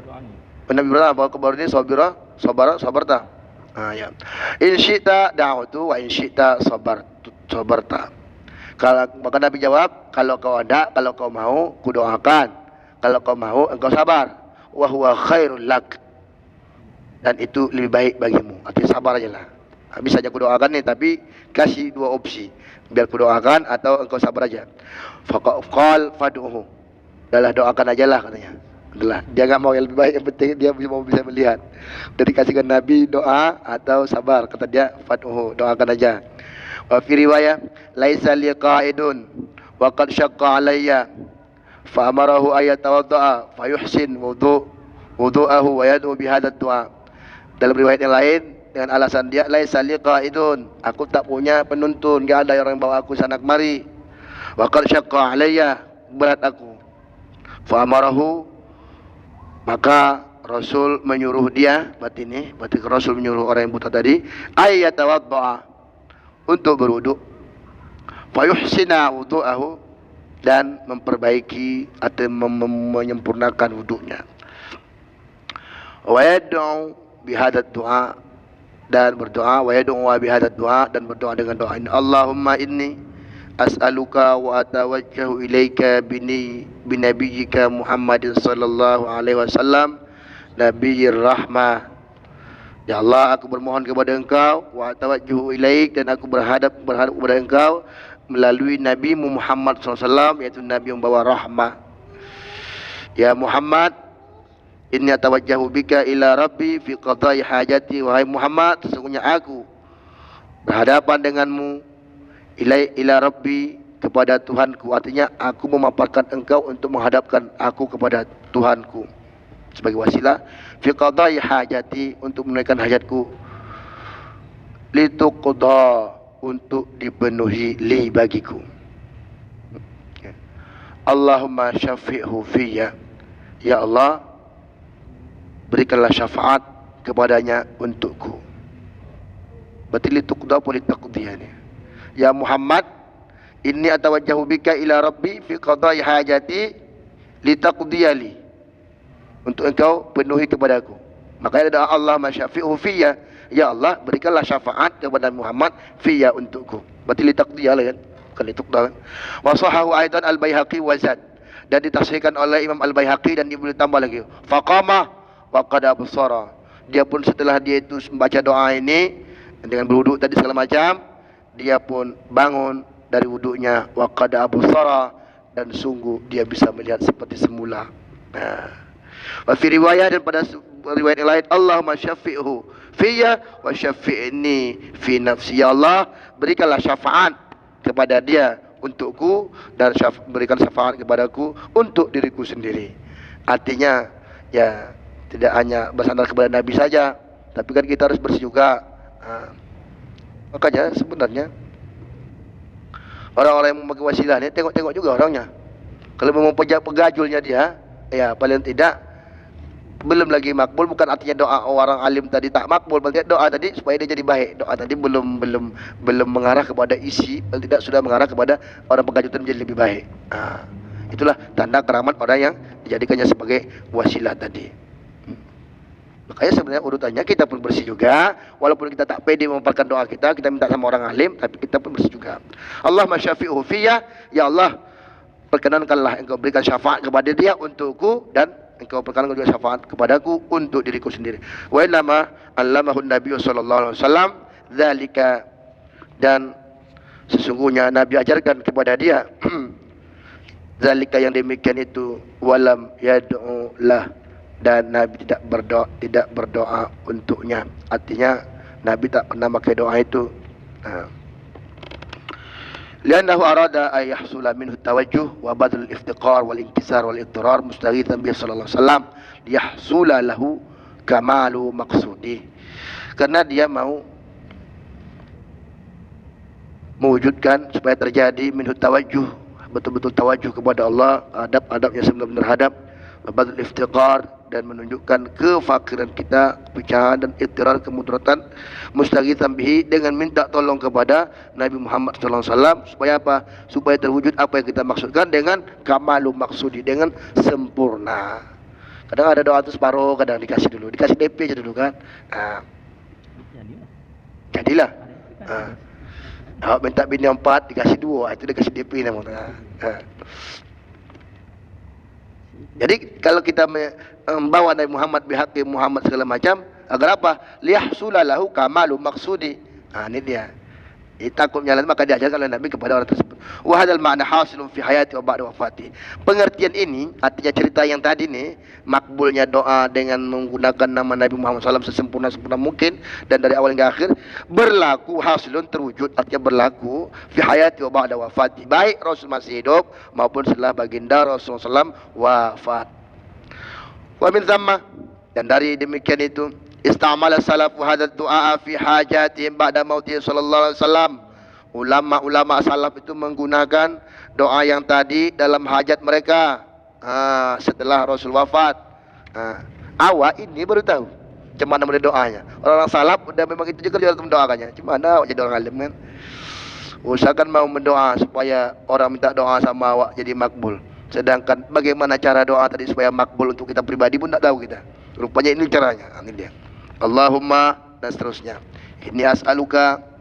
Nabi berkata, baru ini sabara sabarta. Ya. In syi'ta da'utu wa in syi'ta sabarta. Kalau maka Nabi jawab, kalau kau ada, kalau kau mau, ku doakan. Kalau kau mau, engkau sabar. Wa huwa khairul lak. Dan itu lebih baik bagimu. Artinya sabar aja lah. Bisa aja ku doakan nih, tapi kasih dua opsi. Biar ku doakan atau engkau sabar aja. Faqal fad'uhu. Dahlah doakan aja lah katanya. Adalah dia enggak mau yang lebih baik, yang penting dia mau bisa melihat. Jadi kasihkan Nabi doa atau sabar, kata dia fad'uhu, doakan aja. Wa fi riwayah laisa liqa'idun wa qad syaqqa alayya fa amarahu ayatawaddaa fa yuhsin wudu'ahu wa yad'u bi hadzal du'a. Dalam riwayat yang lain dengan alasan dia laisa liqa'idun, aku tak punya penuntun, enggak ada orang yang bawa aku sana kemari. Wa qad syaqqa alayya, berat aku. Fa amarahu, maka Rasul menyuruh dia, berarti Rasul menyuruh orang yang buta tadi, ayatawaddaa, untuk berwuduk, fayuhsina wudu'ahu, dan memperbaiki atau menyempurnakan wuduknya, wa yad'u bihadzal du'a, dan berdoa, wa yad'u bihadzal du'a, dan berdoa dengan doa ini, Allahumma inni as'aluka wa atawajjahu ilaika binabiyyika Muhammadin sallallahu alaihi wasallam nabiyyir rahmah. Ya Allah, aku bermohon kepada engkau, wa atawajjahu ilaik, dan aku berhadap kepada engkau melalui Nabi Muhammad SAW, yaitu Nabi yang membawa rahmah. Ya Muhammad, inni atawajjahu bika ila rabbi fi qada'i hajati. Wahai Muhammad, sesungguhnya aku berhadapan denganmu ila rabbi, kepada Tuhanku. Artinya aku memaparkan engkau untuk menghadapkan aku kepada Tuhanku sebagai wasilah, fi qada'i hajati, untuk menunaikan hajatku, lituqda, untuk dipenuhi, li, bagiku. Allahumma syafi'hu fiyya, ya Allah, berikanlah syafaat kepadanya untukku. Berarti lituqda apa litaqdiya ni? Ya Muhammad, inni atawajjahu bika ila rabbi fi qada'i hajati litaqdiyali, untuk engkau penuhi kepadaku. Makanya doa Allah masyafi'u fiyya, ya Allah, berikanlah syafaat kepada Muhammad fiyya, untukku. Berarti litaqdiyalah kan, bukan lituqda kan. Wa sahahu aidan al-Baihaqi wa zad, dan ditafsirkan oleh Imam al-Baihaqi, dan dia boleh tambah lagi, faqama wa qad absara, dia pun setelah dia itu membaca doa ini dengan berwuduk tadi segala macam, dia pun bangun dari wuduknya, wa qad absara, dan sungguh dia bisa melihat seperti semula. Wa fi riwayah, dan pada riwayat yang lain, Allahumma syafi'hu fiyya wa syafi'ni fi nafsi, ya Allah, berikanlah syafaat kepada dia untukku, dan berikan syafaat kepadaku untuk diriku sendiri. Artinya ya tidak hanya bersandar kepada Nabi saja, tapi kan kita harus bersih juga. Makanya sebenarnya orang-orang yang memakai wasilah ni tengok-tengok juga orangnya. Kalau memang pegajulnya dia, ya paling tidak belum lagi makbul, bukan artinya doa orang alim tadi tak makbul, berarti doa tadi supaya dia jadi baik. Doa tadi belum mengarah kepada isi, paling tidak sudah mengarah kepada orang pegajul menjadi lebih baik. Itulah tanda keramat orang yang dijadikannya sebagai wasilah tadi. Makanya sebenarnya urutannya kita pun bersih juga, walaupun kita tak pede memaparkan doa kita minta sama orang alim, tapi kita pun bersih juga. Allahumma syafi'hu fiyya, ya Allah, perkenankanlah engkau berikan syafaat kepada dia untukku, dan engkau perkenankan juga syafaat kepadaku untuk diriku sendiri. Wa innama allamahu Nabi sallallahu alaihi wasallam dzalika, dan sesungguhnya Nabi ajarkan kepada dia dzalika, yang demikian itu, walam yad'u lah, dan Nabi tidak berdoa untuknya. Artinya Nabi tak pernah pakai doa itu. Li'annahu arada ay yahsula minhu tawajjuh wa badal iftiqar wal inkisar wal idrar mustaghithan bi sallallahu alaihi wasallam liyahsula lahu kamalu maqsudi. Karena dia mau mewujudkan supaya terjadi minhu tawajjuh, betul-betul tawajjuh kepada Allah, adab-adabnya sebenar-benar hadap, wa badal iftiqar, dan menunjukkan kefakiran kita, kepicahan dan ittirar, kemudaratan, mustaghitsan bihi, dengan minta tolong kepada Nabi Muhammad SAW, supaya apa? Supaya terwujud apa yang kita maksudkan dengan kamalu maksudi, dengan sempurna. Kadang ada doa itu separuh, kadang dikasih DP aja dulu kan. Jadi Jadilah. Awak minta bini 4 dikasih 2, itu dia kasih DP nama. Jadi kalau kita membawa Nabi Muhammad bihaqi Muhammad segala macam, agar apa? Liyahsulalahu kamalu maksudi. Ini dia. Takut menyalahi, maka diajarkan oleh Nabi kepada orang tersebut. Wa hadzal ma'na hasilun fi hayati wa ba'da wafati. Pengertian ini, artinya cerita yang tadi nih, makbulnya doa dengan menggunakan nama Nabi Muhammad SAW sesempurna-sempurna mungkin dan dari awal hingga akhir, berlaku hasilun terwujud, artinya berlaku fi hayati wa ba'da wafati. Baik Rasul masih hidup maupun setelah baginda Rasulullah SAW wafat. Wa min thamma, dan dari demikian itu istamala salafu hadzal du'a fi hajatihim ba'da mauti sallallahu alaihi wasallam. Ulama-ulama salaf itu menggunakan doa yang tadi dalam hajat mereka setelah Rasul wafat. Awak ini baru tahu cuma nama doanya. Orang salaf udah memang itu juga dia mendoakannya. Cuma ada awak jadi orang alim kan. Usahakan mau mendoa supaya orang minta doa sama awak jadi makbul. Sedangkan bagaimana cara doa tadi supaya makbul untuk kita pribadi pun tak tahu kita. Rupanya ini caranya. Ini dia. Allahumma dan seterusnya. Ini as'aluka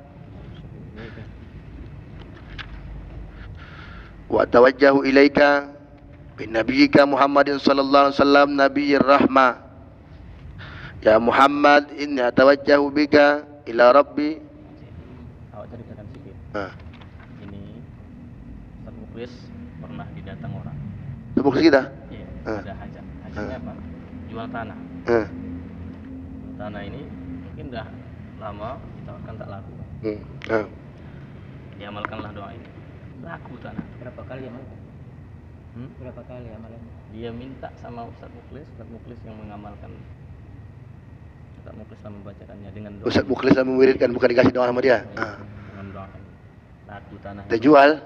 wa tawajjahu ilaika bin nabiyyika Muhammadin sallallahu alaihi wasallam nabiyyir rahmah. Ya Muhammad, inni atawajjahu bika ila rabbi. Awak ceritakan sedikit. Ini Ustaz Mukhlis pernah didatang orang. Tepuk kita. Iya, ada hajat. Hajatnya apa? Jual tanah. Tanah ini mungkin dah lama ditawarkan tak laku. Diamalkanlah doa ini. Laku tanah. Berapa kali amalkan? Berapa kali amalannya? Dia minta sama Ustaz Mukhlis yang mengamalkan. Ustaz Mukhlis membacakannya dengan doa. Ustaz Mukhlis mewiridkan, bukan dikasih doa sama dia. Dengan doa. Laku tanah. Terjual.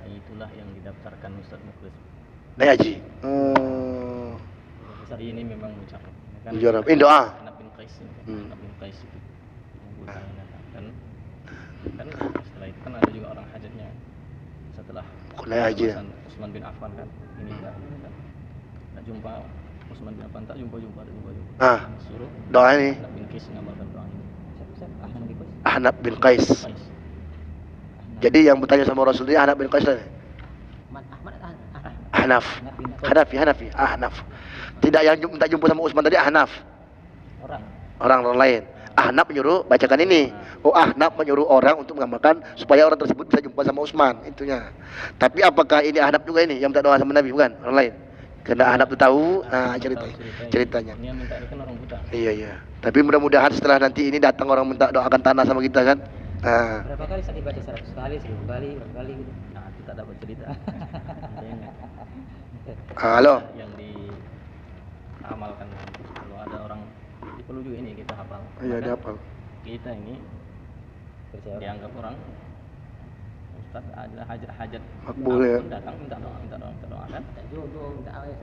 Itulah yang didaftarkan Ustaz Mukhlis. Naik haji. Ustaz ini memang mencapai. Juara. Ini doa. Ahnaf bin Qais. Ahnaf bin Qais itu. Dan setelah itu kan ada juga orang hajatnya. Setelah haji. Utsman bin Affan kan. Ini kan. Tak jumpa Utsman bin Affan, tak jumpa. Suruh doa ini. Ahnaf bin Qais mengamalkan doa ini. Ahnaf bin Qais. Jadi yang bertanya sama Rasulullah Ahnaf bin Qais lah. Hanafi. Ahnaf. Tidak yang minta jumpa sama Utsman tadi Ahnaf. Orang lain. Ahnaf menyuruh bacakan ini. Ahnaf menyuruh orang untuk mengamalkan supaya orang tersebut bisa jumpa sama Utsman, itunya. Tapi apakah ini Ahnaf juga ini yang minta doa sama Nabi, bukan? Orang lain. Karena Ahnaf itu tahu, ceritanya. Ini yang minta ini kan orang buta. Iya. Tapi mudah-mudahan setelah nanti ini datang orang minta doakan tanah sama kita kan. Berapa kali saya dibaca 100 kali, 1000 kali, berapa kali gitu. Nah, kita dapat cerita. Halo. Yang diamalkan kalau ada orang perlu juga ini kita hafal. Iya, dihafal. Kita ini dianggap orang Ustaz ada hajat makbul ya. Datang minta doa kan? Jodoh, minta apa ya?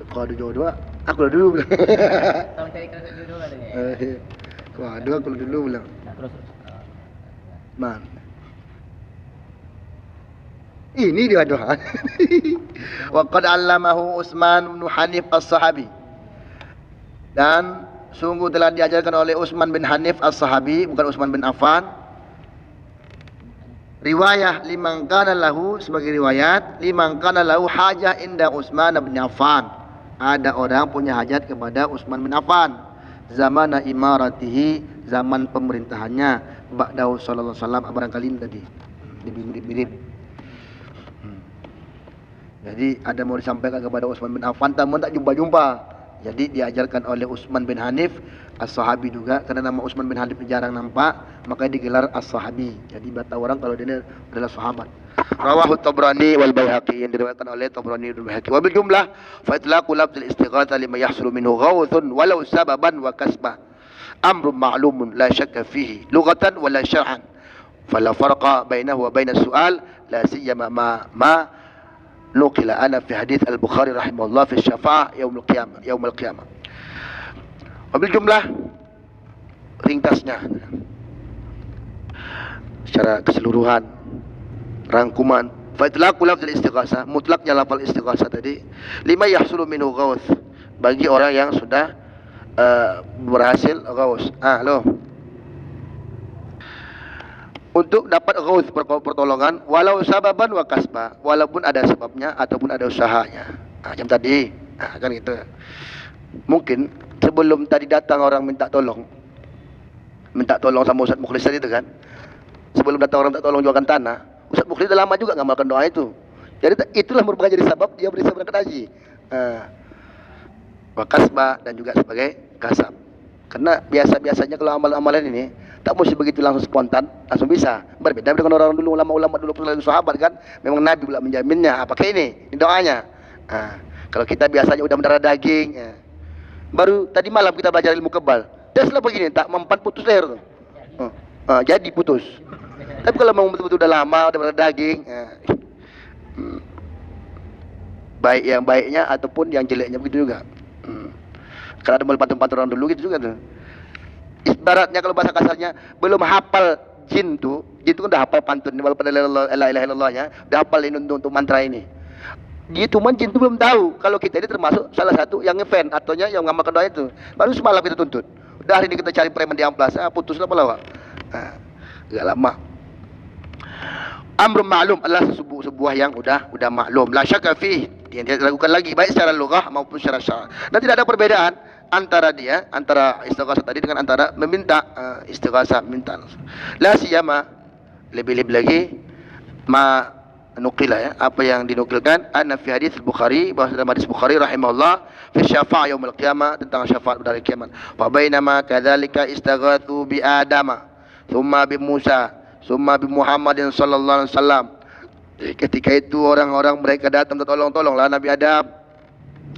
Kalau ada jodoh, aku lah dulu bilang. Tolong carikan jodoh katanya. Kalau ada aku lah dulu bilang. Nah, terus Man. Ini dia doa. Wa qad 'allamahu Utsman bin Hanif as-Sahabi. Dan sungguh telah diajarkan oleh Utsman bin Hanif as-Sahabi, bukan Utsman bin Affan. Riwayah liman kana lahu, sebagai riwayat liman kana lahu hajah inda Utsman bin Affan. Ada orang punya hajat kepada Utsman bin Affan zaman imaratihi, zaman pemerintahannya, ba'dahu sallallahu alaihi wasallam, barangkali ini tadi mirip. Jadi ada mau disampaikan kepada Utsman bin Affan, namun tak jumpa. Jadi diajarkan oleh Utsman bin Hanif as-Sahabi juga, karena nama Utsman bin Hanif jarang nampak, maka digelar as-Sahabi. Jadi bata orang kalau dia adalah sahabat. Rawahu Tabrani wal Baihaqi, yang diriwayatkan oleh Tabrani dan Baihaqi. Wa bil jumlah fa itlaqu lafzil istighatha lima yahsulu minhu ghawthun walau sababan wa kasbah amrun ma'lumun la syakka fihi lughatan wala syar'an fala farqa bainahu wa bain as-su'al la siyama ma نقل أنا في حديث البخاري رحمه الله في الشفاعة يوم القيامة. وبالجملة ringkasnya secara keseluruhan rangkuman fa itlaqu lafzul istighasah, mutlaknya lafal istighasah tadi lima yahsulu minhu ghawth, bagi orang yang sudah berhasil ghaus. Loh. Untuk dapat ghaus pertolongan walau sababan wa kasba, walaupun ada sebabnya ataupun ada usahanya. Macam tadi. Kan gitu. Mungkin sebelum tadi datang orang minta tolong sama Ustaz Mukhlis tadi itu kan. Sebelum datang orang minta tolong jualkan tanah, Ustaz Mukhlis dah lama juga ngamalkan doa itu. Jadi itulah merupakan jadi sebab dia bisa berangkat haji. Wa kasba, dan juga sebagai kasab. Karena biasanya kalau amalan-amalan ini tak mesti begitu langsung spontan, langsung bisa. Berbeda dengan orang dulu, ulama-ulama dulu, sahabat kan, memang Nabi pula menjaminnya. Pakai ini doanya. Kalau kita biasanya udah mendarah daging, baru tadi malam kita belajar ilmu kebal, teslah begini, tak mempan putus leher tuh. Jadi putus. Tapi kalau memang betul-betul udah lama, udah mendarah daging, baik yang baiknya ataupun yang jeleknya begitu juga. Karena ada pantun-pantun orang dulu gitu juga tuh. Ibaratnya kalau bahasa kasarnya, belum hafal jin tuh kan udah hafal pantun walaupun la ilaha illallahnya, udah hafal ini untuk mantra ini. Gitu, jin tuh belum tahu kalau kita ini termasuk salah satu yang ngefan atau yang ngamalkan doa itu. Baru semalam kita tuntut. Udah hari ini kita cari preman di amplas, putuslah pula, Pak. Enggak lama. Amrun ma'lum adalah sebuah yang udah maklum. La syakka fi, yang tidak dilakukan lagi baik secara lughah maupun secara syara'. Dan tidak ada perbedaan antara istighasah tadi dengan antara meminta istighasah, minta. La siyama, lebih-lebih lagi ma nukila, apa yang dinukilkan anna fi hadis Bukhari, bahwa dalam hadis Bukhari rahimahullah fi syafa' yaumil qiyamah, tentang syafaat pada hari kiamat. Fa bainama kadzalika istaghatsu bi Adama, thumma bi Musa, thumma bi Muhammadin sallallahu alaihi wasallam. Ketika itu orang-orang mereka datang tolonglah Nabi Adam.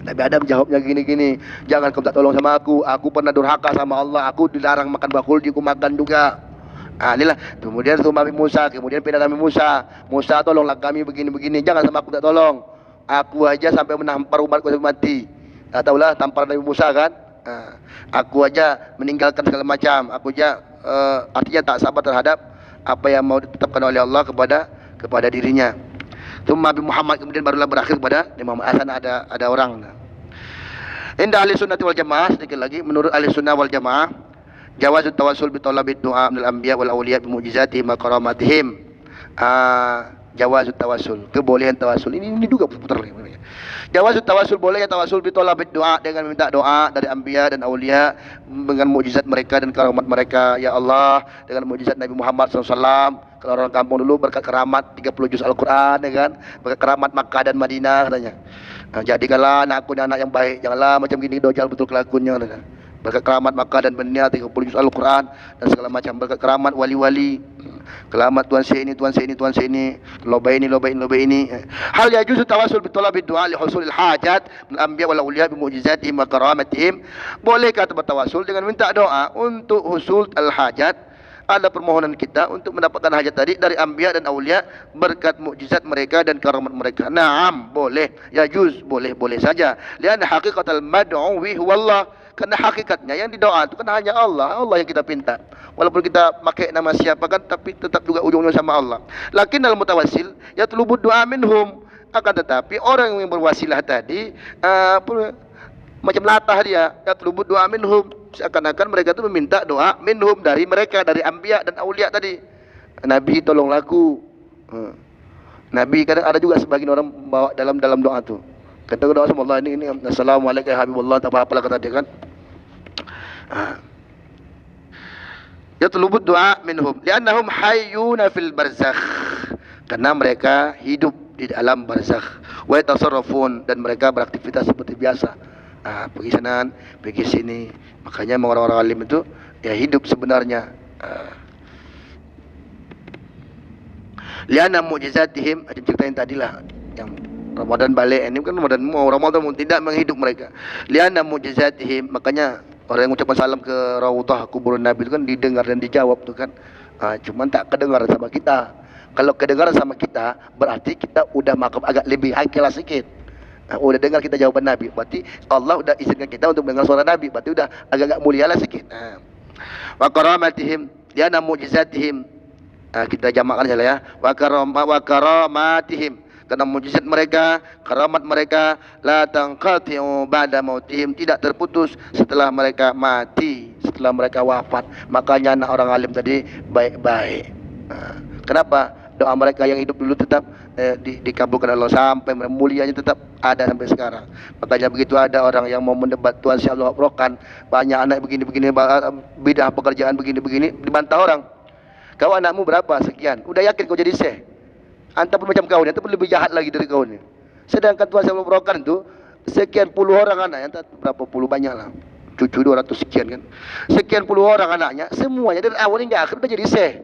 Nabi Adam jawabnya gini-gini, jangan kau minta tolong sama aku pernah durhaka sama Allah, aku dilarang makan bakuldi, aku makan juga. Inilah. Kemudian Nabi Musa, kemudian pindah Nabi Musa, tolonglah kami begini-begini, jangan sama aku minta tolong. Aku aja sampai menampar umatku sampai mati. Tahulah tampar Nabi Musa kan? Aku aja meninggalkan segala macam, aku aja artinya tak sabar terhadap apa yang mau ditetapkan oleh Allah kepada dirinya. Nabi Muhammad, kemudian barulah berakhir pada Imam Hasan. Ada orang. Indah ahli sunnah wal jamaah, sedikit lagi menurut ahli sunnah wal jamaah, jawazut tawassul bi talabid du'a minal anbiya wal awliya bi mu'jizatihim wa karamatihim. Jawazut tawassul, kebolehan tawassul. Ini juga putar lagi. Jawazut tawassul, bolehnya tawassul bi talabid du'a, dengan minta doa dari anbiya dan aulia dengan mukjizat mereka dan karamat mereka. Ya Allah, dengan mukjizat Nabi Muhammad SAW. Kalau orang kampung dulu berkat keramat 30 juz Al-Quran, ya kan? Berkat keramat Makkah dan Madinah katanya. Jadikanlah anakku anak yang baik, janganlah macam gini dojal betul kelakuannya katanya. Berkat keramat Makkah dan Madinah 30 juz Al-Quran dan segala macam. Berkat keramat wali-wali, keramat tuan ini, loba ini. Hal yajuzu tawassul bi talabi du'a li husulil hajat min anbiya wal awliya bi mu'jizatihim wa karamatihim. Bolehkah bertawassul dengan minta doa untuk husul al-hajat, ada permohonan kita untuk mendapatkan hajat tadi dari anbiya dan aulia berkat mukjizat mereka dan karamat mereka? Naam, boleh. Yajuz, boleh saja. Lian haqiqatal mad'uwi huwallah, karena hakikatnya yang didoa itu kan hanya Allah yang kita pinta. Walaupun kita pakai nama siapa kan, tapi tetap juga ujungnya sama Allah. Lakin dalam mutawassil yatlubud du'a minhum, akan tetapi orang yang berwasilah tadi macam latah dia, yatlubud du'a minhum, seakan-akan mereka itu meminta doa minhum, dari mereka, dari anbiya dan aulia tadi. Nabi tolonglah aku. Nabi kadang ada juga sebagian orang bawa dalam doa tu. Kata doa sama Allah ini assalamualaikum ya habibullah, tak apa-apalah kata dia kan. Yatlubud du'a minhum li'annahum hayyuna fil barzakh, karena mereka hidup di alam barzakh. Wa yatasarrafun, dan mereka beraktivitas seperti biasa. Pergi sana, pergi sini. Makanya orang-orang alim itu ya hidup sebenarnya. Liana mu'jizatihim, ada cerita yang tadilah yang Ramadan balik ini kan Ramadan tidak menghidup mereka. Liana mu'jizatihim, makanya orang yang ucapkan salam ke Raudhah kuburan Nabi itu kan didengar dan dijawab tuh kan. Cuman tak kedengar sama kita. Kalau kedengar sama kita berarti kita udah makam agak lebih high kelas sedikit. Udah dengar kita jawaban Nabi, berarti Allah udah izinkan kita untuk mendengar suara Nabi, berarti udah agak-agak mulia lah sikit. Wa karamatihim, liana mu'jizatihim, kita jamakkan saja ya. Wa karamatihim, karena mukjizat mereka, karamat mereka la tanqati'u ba'da mautihim, tidak terputus setelah mereka mati, setelah mereka wafat. Makanya anak orang alim tadi baik-baik. Kenapa? Doa mereka yang hidup dulu tetap dikabulkan Allah, sampai mulianya tetap ada sampai sekarang. Makanya begitu ada orang yang mau mendebat Tuhan si Allah rokan, banyak anak begini-begini, bidah pekerjaan begini-begini, dibantah orang. Kau anakmu berapa? Sekian. Udah yakin kau jadi syekh? Anta pun macam kau ni, anta pun lebih jahat lagi dari kau ni. Sedangkan Tuhan si Allah rokan tu sekian puluh orang anak, anta berapa puluh banyak lah. Cucu 200 sekian kan. Sekian puluh orang anaknya, semuanya dari awal hingga akhir udah jadi syekh.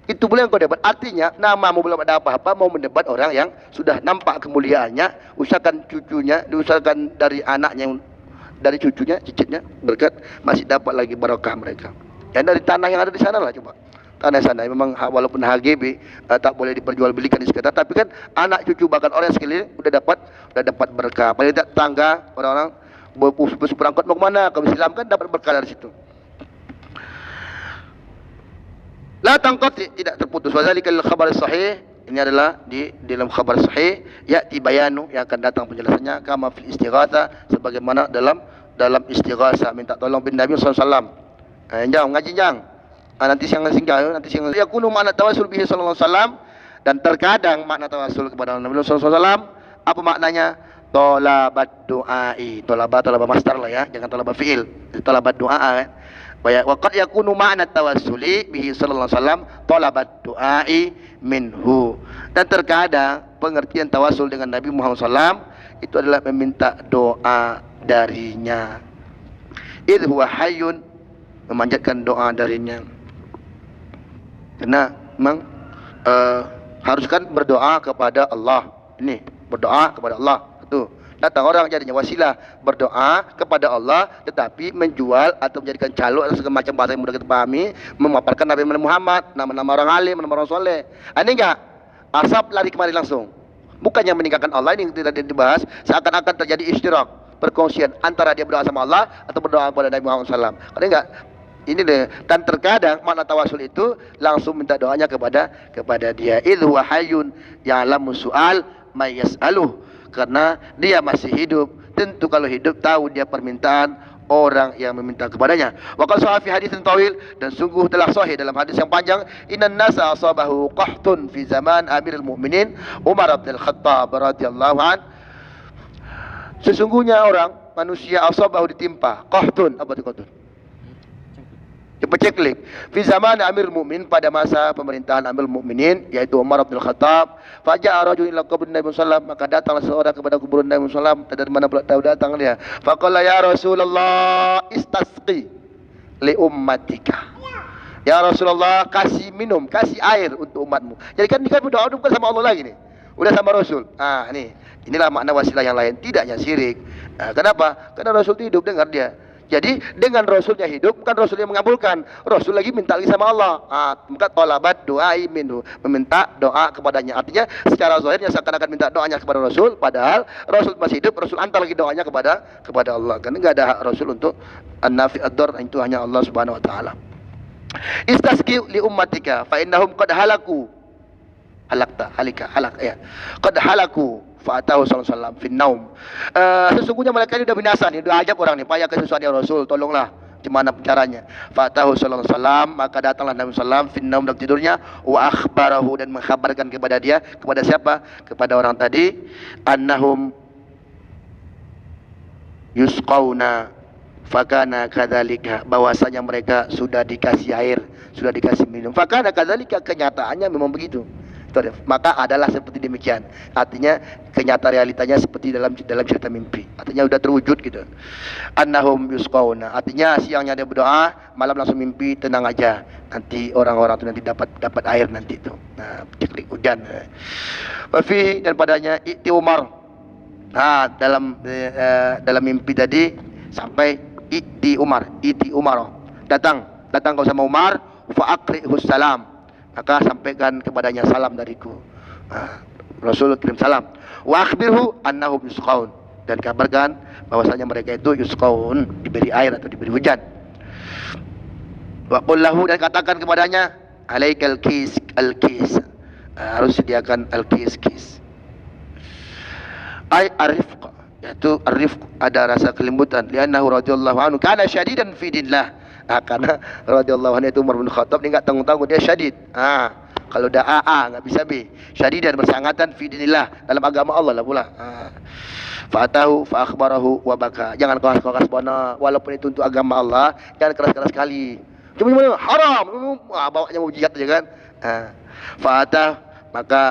Itu boleh kau debat. Artinya namamu belum ada apa-apa, mau mendebat orang yang sudah nampak kemuliaannya. Usahakan cucunya, diusahakan dari anaknya, dari cucunya, cicitnya, berkat masih dapat lagi barakah mereka. Yang dari tanah yang ada di sana lah coba. Tanah sana memang walaupun HGB tak boleh diperjualbelikan di sekitar, tapi kan anak cucu bahkan orang sekeliling udah dapat berkah. Paling tak tangga orang-orang berangkat mau kemana? Kalau Islam kan dapat berkah dari situ. La tanqati, tidak terputus. Wa zalikal khabar sahih, ini adalah di dalam khabar sahih ya'ti bayanu, yang akan datang penjelasannya, kama fil istighatha, sebagaimana dalam istighatsah, minta tolong bin Nabi sallallahu alaihi wasallam. Jang ngaji jang. Nanti siang singgah, nanti siang. Yakunu makna tawassul bihi sallallahu alaihi wasallam, dan terkadang makna tawassul kepada Nabi sallallahu alaihi wasallam apa maknanya? Talabat du'ai. Talaba masdar lah ya, jangan talaba fi'il. Talabat du'a kan. Wa qad yakunu ma'na tawassuli bihi sallallahu alaihi wasallam talabat du'ai minhu. Dan terkadang pengertian tawassul dengan Nabi Muhammad SAW itu adalah meminta doa darinya. Idh huwa hayyun, memanjatkan doa darinya. Karena memang harus kan berdoa kepada Allah. Ini berdoa kepada Allah. Itu datang orang jadinya wasilah berdoa kepada Allah, tetapi menjual atau menjadikan calo atau segala macam bahasa yang mudah kita pahami, memaparkan Nabi Muhammad, nama-nama orang alim, nama orang soleh. Ini enggak asap lari kemari langsung. Bukannya meninggalkan Allah, ini tidak dibahas. Seakan-akan terjadi istirak, perkongsian antara dia berdoa sama Allah atau berdoa kepada Nabi Muhammad SAW. Ada enggak? Ini deh. Dan terkadang makna tawasul itu langsung minta doanya kepada dia. Idhu hayyun ya'lamu su'al may yas'aluh. Karena dia masih hidup, tentu kalau hidup tahu dia permintaan orang yang meminta kepadanya. Wa qad sahih fi haditsin tawil, dan sungguh telah sahih dalam hadis yang panjang, innan nasa asabahu qahtun fi zaman Amirul Mukminin Umar bin Khattab radhiyallahu an. Sesungguhnya orang manusia asabahu ditimpa qahtun. Apa itu qahtun? Peceklik. Fi zaman Amirul Mukminin, pada masa pemerintahan Amirul Mukminin yaitu Umar bin Khattab. Faja'a rajulun ila qabrin Nabi sallallahu, maka datanglah seorang kepada kuburan Nabi sallallahu. Dari mana pula tahu datang dia? Faqala ya Rasulullah istasqi li ummatika. Ya Rasulullah, kasih minum, kasih air untuk umatmu. Jadi kan ini kan berdoa bukan sama Allah lagi nih. Udah sama Rasul. Inilah makna wasilah yang lain, tidaknya syirik. Kenapa? Karena Rasul itu hidup, dengar dia. Jadi dengan Rasulnya hidup, bukan Rasul yang mengabulkan. Rasul lagi minta lagi sama Allah. Maka talabat du'ai minhu, meminta doa kepadanya. Artinya secara zahirnya seakan-akan minta doanya kepada Rasul, padahal Rasul masih hidup, Rasul antar lagi doanya kepada Allah. Karena enggak ada hak Rasul untuk an-nafi ad-dar, itu hanya Allah Subhanahu wa taala. Istasqi li ummatika fa innahum qad halaku. Halak ya. Qad halaku. Fa'atahu sallallahu alaihi wasallam fin naum. Sesungguhnya mereka ini sudah binasa nih, sudah ajab orang nih, payah kesusahan ya Rasul, tolonglah. Gimana caranya? Fa'atahu sallallahu alaihi wasallam, maka datanglah Nabi sallallahu fin naum, dalam tidurnya, wa akhbarahu, dan mengkhabarkan kepada dia, kepada siapa? Kepada orang tadi, annahum yusqauna fakana kadzalika, bahwasanya mereka sudah dikasih air, sudah dikasih minum. Fakana kadzalika, kenyataannya memang begitu. Maka adalah seperti demikian. Artinya kenyataan realitanya seperti dalam cerita mimpi. Artinya sudah terwujud gitu. Annahum yusqauna, artinya siangnya dia berdoa, malam langsung mimpi, tenang aja. Nanti orang-orang itu nanti dapat air nanti itu. Ciklik hujan. Wafi, dan padanya I'ti Umar. Dalam mimpi tadi sampai I'ti Umar. Datang kau sama Umar, fa aqrihus salam. Maka sampaikan kepadanya salam dariku. Rasul kirim salam. Wa akhbirhu annahum yusqaun, dan kabarkan bahwasanya mereka itu yusqaun, diberi air atau diberi hujan. Wa qul lahu, dan katakan kepadanya, alaikal kis, al-kis. Harus sediakan al-kis. Ai arifq, yaitu arifq, ada rasa kelembutan. Li'annahu radhiyallahu anhu kana syadidan fi dinillah. Karena radhiyallahu anhu itu Umar bin Khattab, dia enggak tanggung-tanggung, dia syadid. Kalau dah enggak bisa B. Syadidan, bersangatan fi dinillah, dalam agama Allah lah pula. Fa'atahu fa akhbarahu wa baka. Jangan keras-keras bana, walaupun itu untuk agama Allah, jangan keras-keras sekali. Cuma haram, bawanya mau jihad aja kan. Fa'atah, maka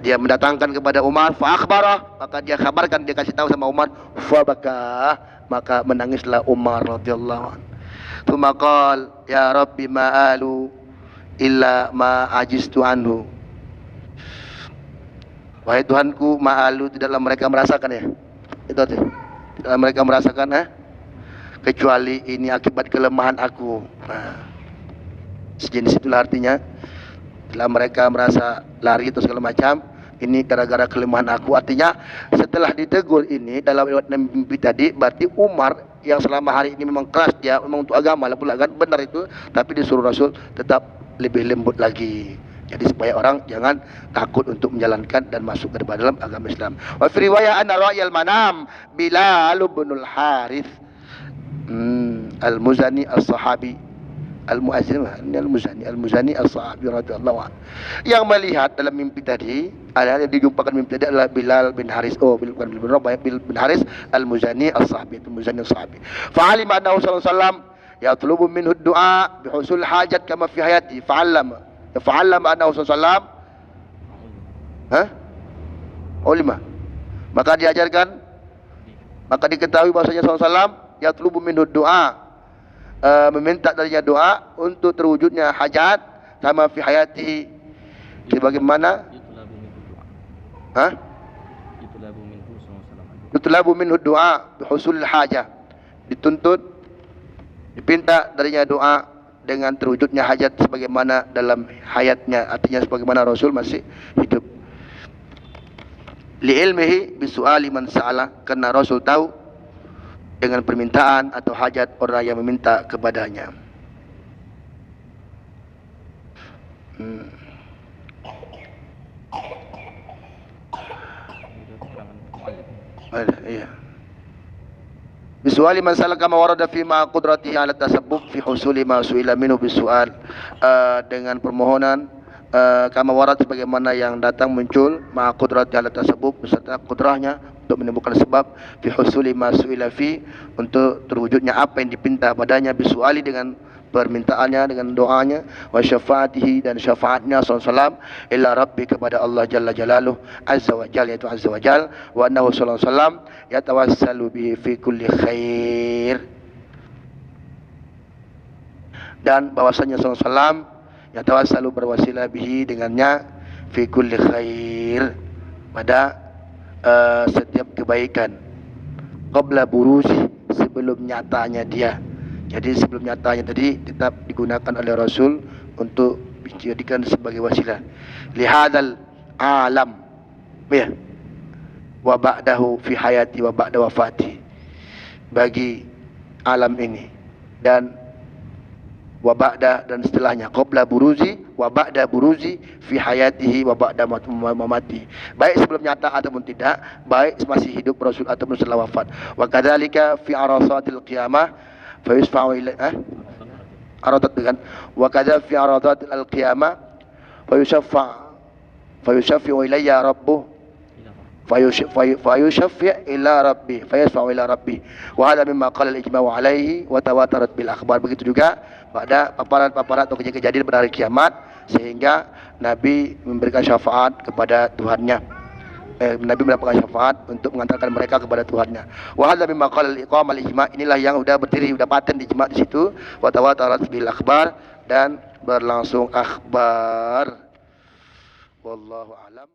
dia mendatangkan kepada Umar, fa akhbarah, maka dia kabarkan, dia kasih tahu sama Umar, fa baka, maka menangislah Umar radhiyallahu anhu. Tsumma qala ya rabbi ma'alu illa ma ajiztu anhu. Wahai Tuhanku, ma'alu, tidaklah mereka merasakan, ya. Itu artinya, tidaklah mereka merasakan, kecuali ini akibat kelemahan aku. Sejenis itulah artinya. Setelah mereka merasa lari atau segala macam, ini gara-gara kelemahan aku. Artinya setelah ditegur ini dalam riwayat mimpi tadi, berarti Umar yang selama hari ini memang keras, dia memang untuk agama lah pula kan, benar itu, tapi disuruh Rasul tetap lebih lembut lagi. Jadi supaya orang jangan takut untuk menjalankan dan masuk ke dalam agama Islam. Wa fi riwayat anna ra'yal manam Bilal bin al-Harith al-Muzani as-Sahabi, al-Muazzin, al-Muzani as-Sahabi radhiyallahu anhu, yang melihat dalam mimpi tadi, ada yang dijumpakan mimpi tadi adalah Bilal bin Haris, bukan bin Rabah, Bilal bin Haris al-Muzani as-Sahabi, itu Muzani as-Sahabi. Fa'alima annahu sallallahu alaihi wasallam yatlubu minhu ad-du'a bihusul hajat kama fi hayati, fa'allama annahu sallallahu alaihi wasallam ulima, maka diajarkan, maka diketahui bahwasanya sallallahu alaihi wasallam yatlubu minhu ad-du'a, meminta darinya doa untuk terwujudnya hajat, sama fi hayati, sebagaimana yutlabu minhu doa bihusul hajah, dituntut, dipinta darinya doa dengan terwujudnya hajat sebagaimana dalam hayatnya, artinya sebagaimana Rasul masih hidup. Li ilmihi bisu'ali man sa'ala, karena Rasul tahu dengan permintaan atau hajat orang yang meminta kepadanya. Iya. Bisu'ali man sa'ala kama warada fi ma qudratihi ala tasabbub fi husuli ma su'ila minhu bisu'al, dengan permohonan kama warad, sebagaimana yang datang muncul ma qudratihi ala tasabbub, beserta kudrahnya untuk menemukan sebab fi husuli ma su'ila fi, untuk terwujudnya apa yang dipinta padanya, bisu'ali, dengan permintaannya, dengan doanya, wa syafaatihi, dan syafaatnya sallallahu ila rabbi, kepada Allah jalla jalaluh, azza wa jalla, yaitu azza wa jalla, wa annahu sallallahu alaihi wasallam yatawassalu bihi fi kulli khair, dan bahwasanya sallallahu alaihi wasallam yatawassalu, berwasilah bihi, dengannya, fi kulli khair, pada setiap kebaikan, qabla buruzi, sebelum nyatanya dia. Jadi sebelum nyatanya tadi tetap digunakan oleh Rasul untuk dijadikan sebagai wasilah. Lihadzal alam, ya, wa ba'dahu fi hayati wa ba'da wafati, bagi alam ini, dan wa ba'da, dan setelahnya, qabla buruzi wa ba'da buruzi fi hayatihi wa ba'da mamati, baik sebelum nyata ataupun tidak, baik masih hidup Rasul ataupun setelah wafat. Wa kadzalika fi arasatil qiyamah fa yusfa'u ila aradat, dengan wa kadza fi aradat al-qiyamah fa yushaffa ilayya rabbuh fa yushaffa ila rabbi fa yasfa'u ila rabbi, wa hadha mimma qala al-ijma'u alayhi wa tawatarat bil akhbar. Begitu juga pada paparan-paparan atau kejadian pada hari kiamat, sehingga Nabi memberikan syafaat kepada Tuhannya. Nabi mendapatkan syafaat untuk mengantarkan mereka kepada Tuhannya. Wa hadza mimma qala al-iqam al-ijma', inilah yang sudah berdiri, sudah paten ijma' di situ. Wa tawatarat bil akhbar, dan berlangsung akhbar. Wallahu a'lam.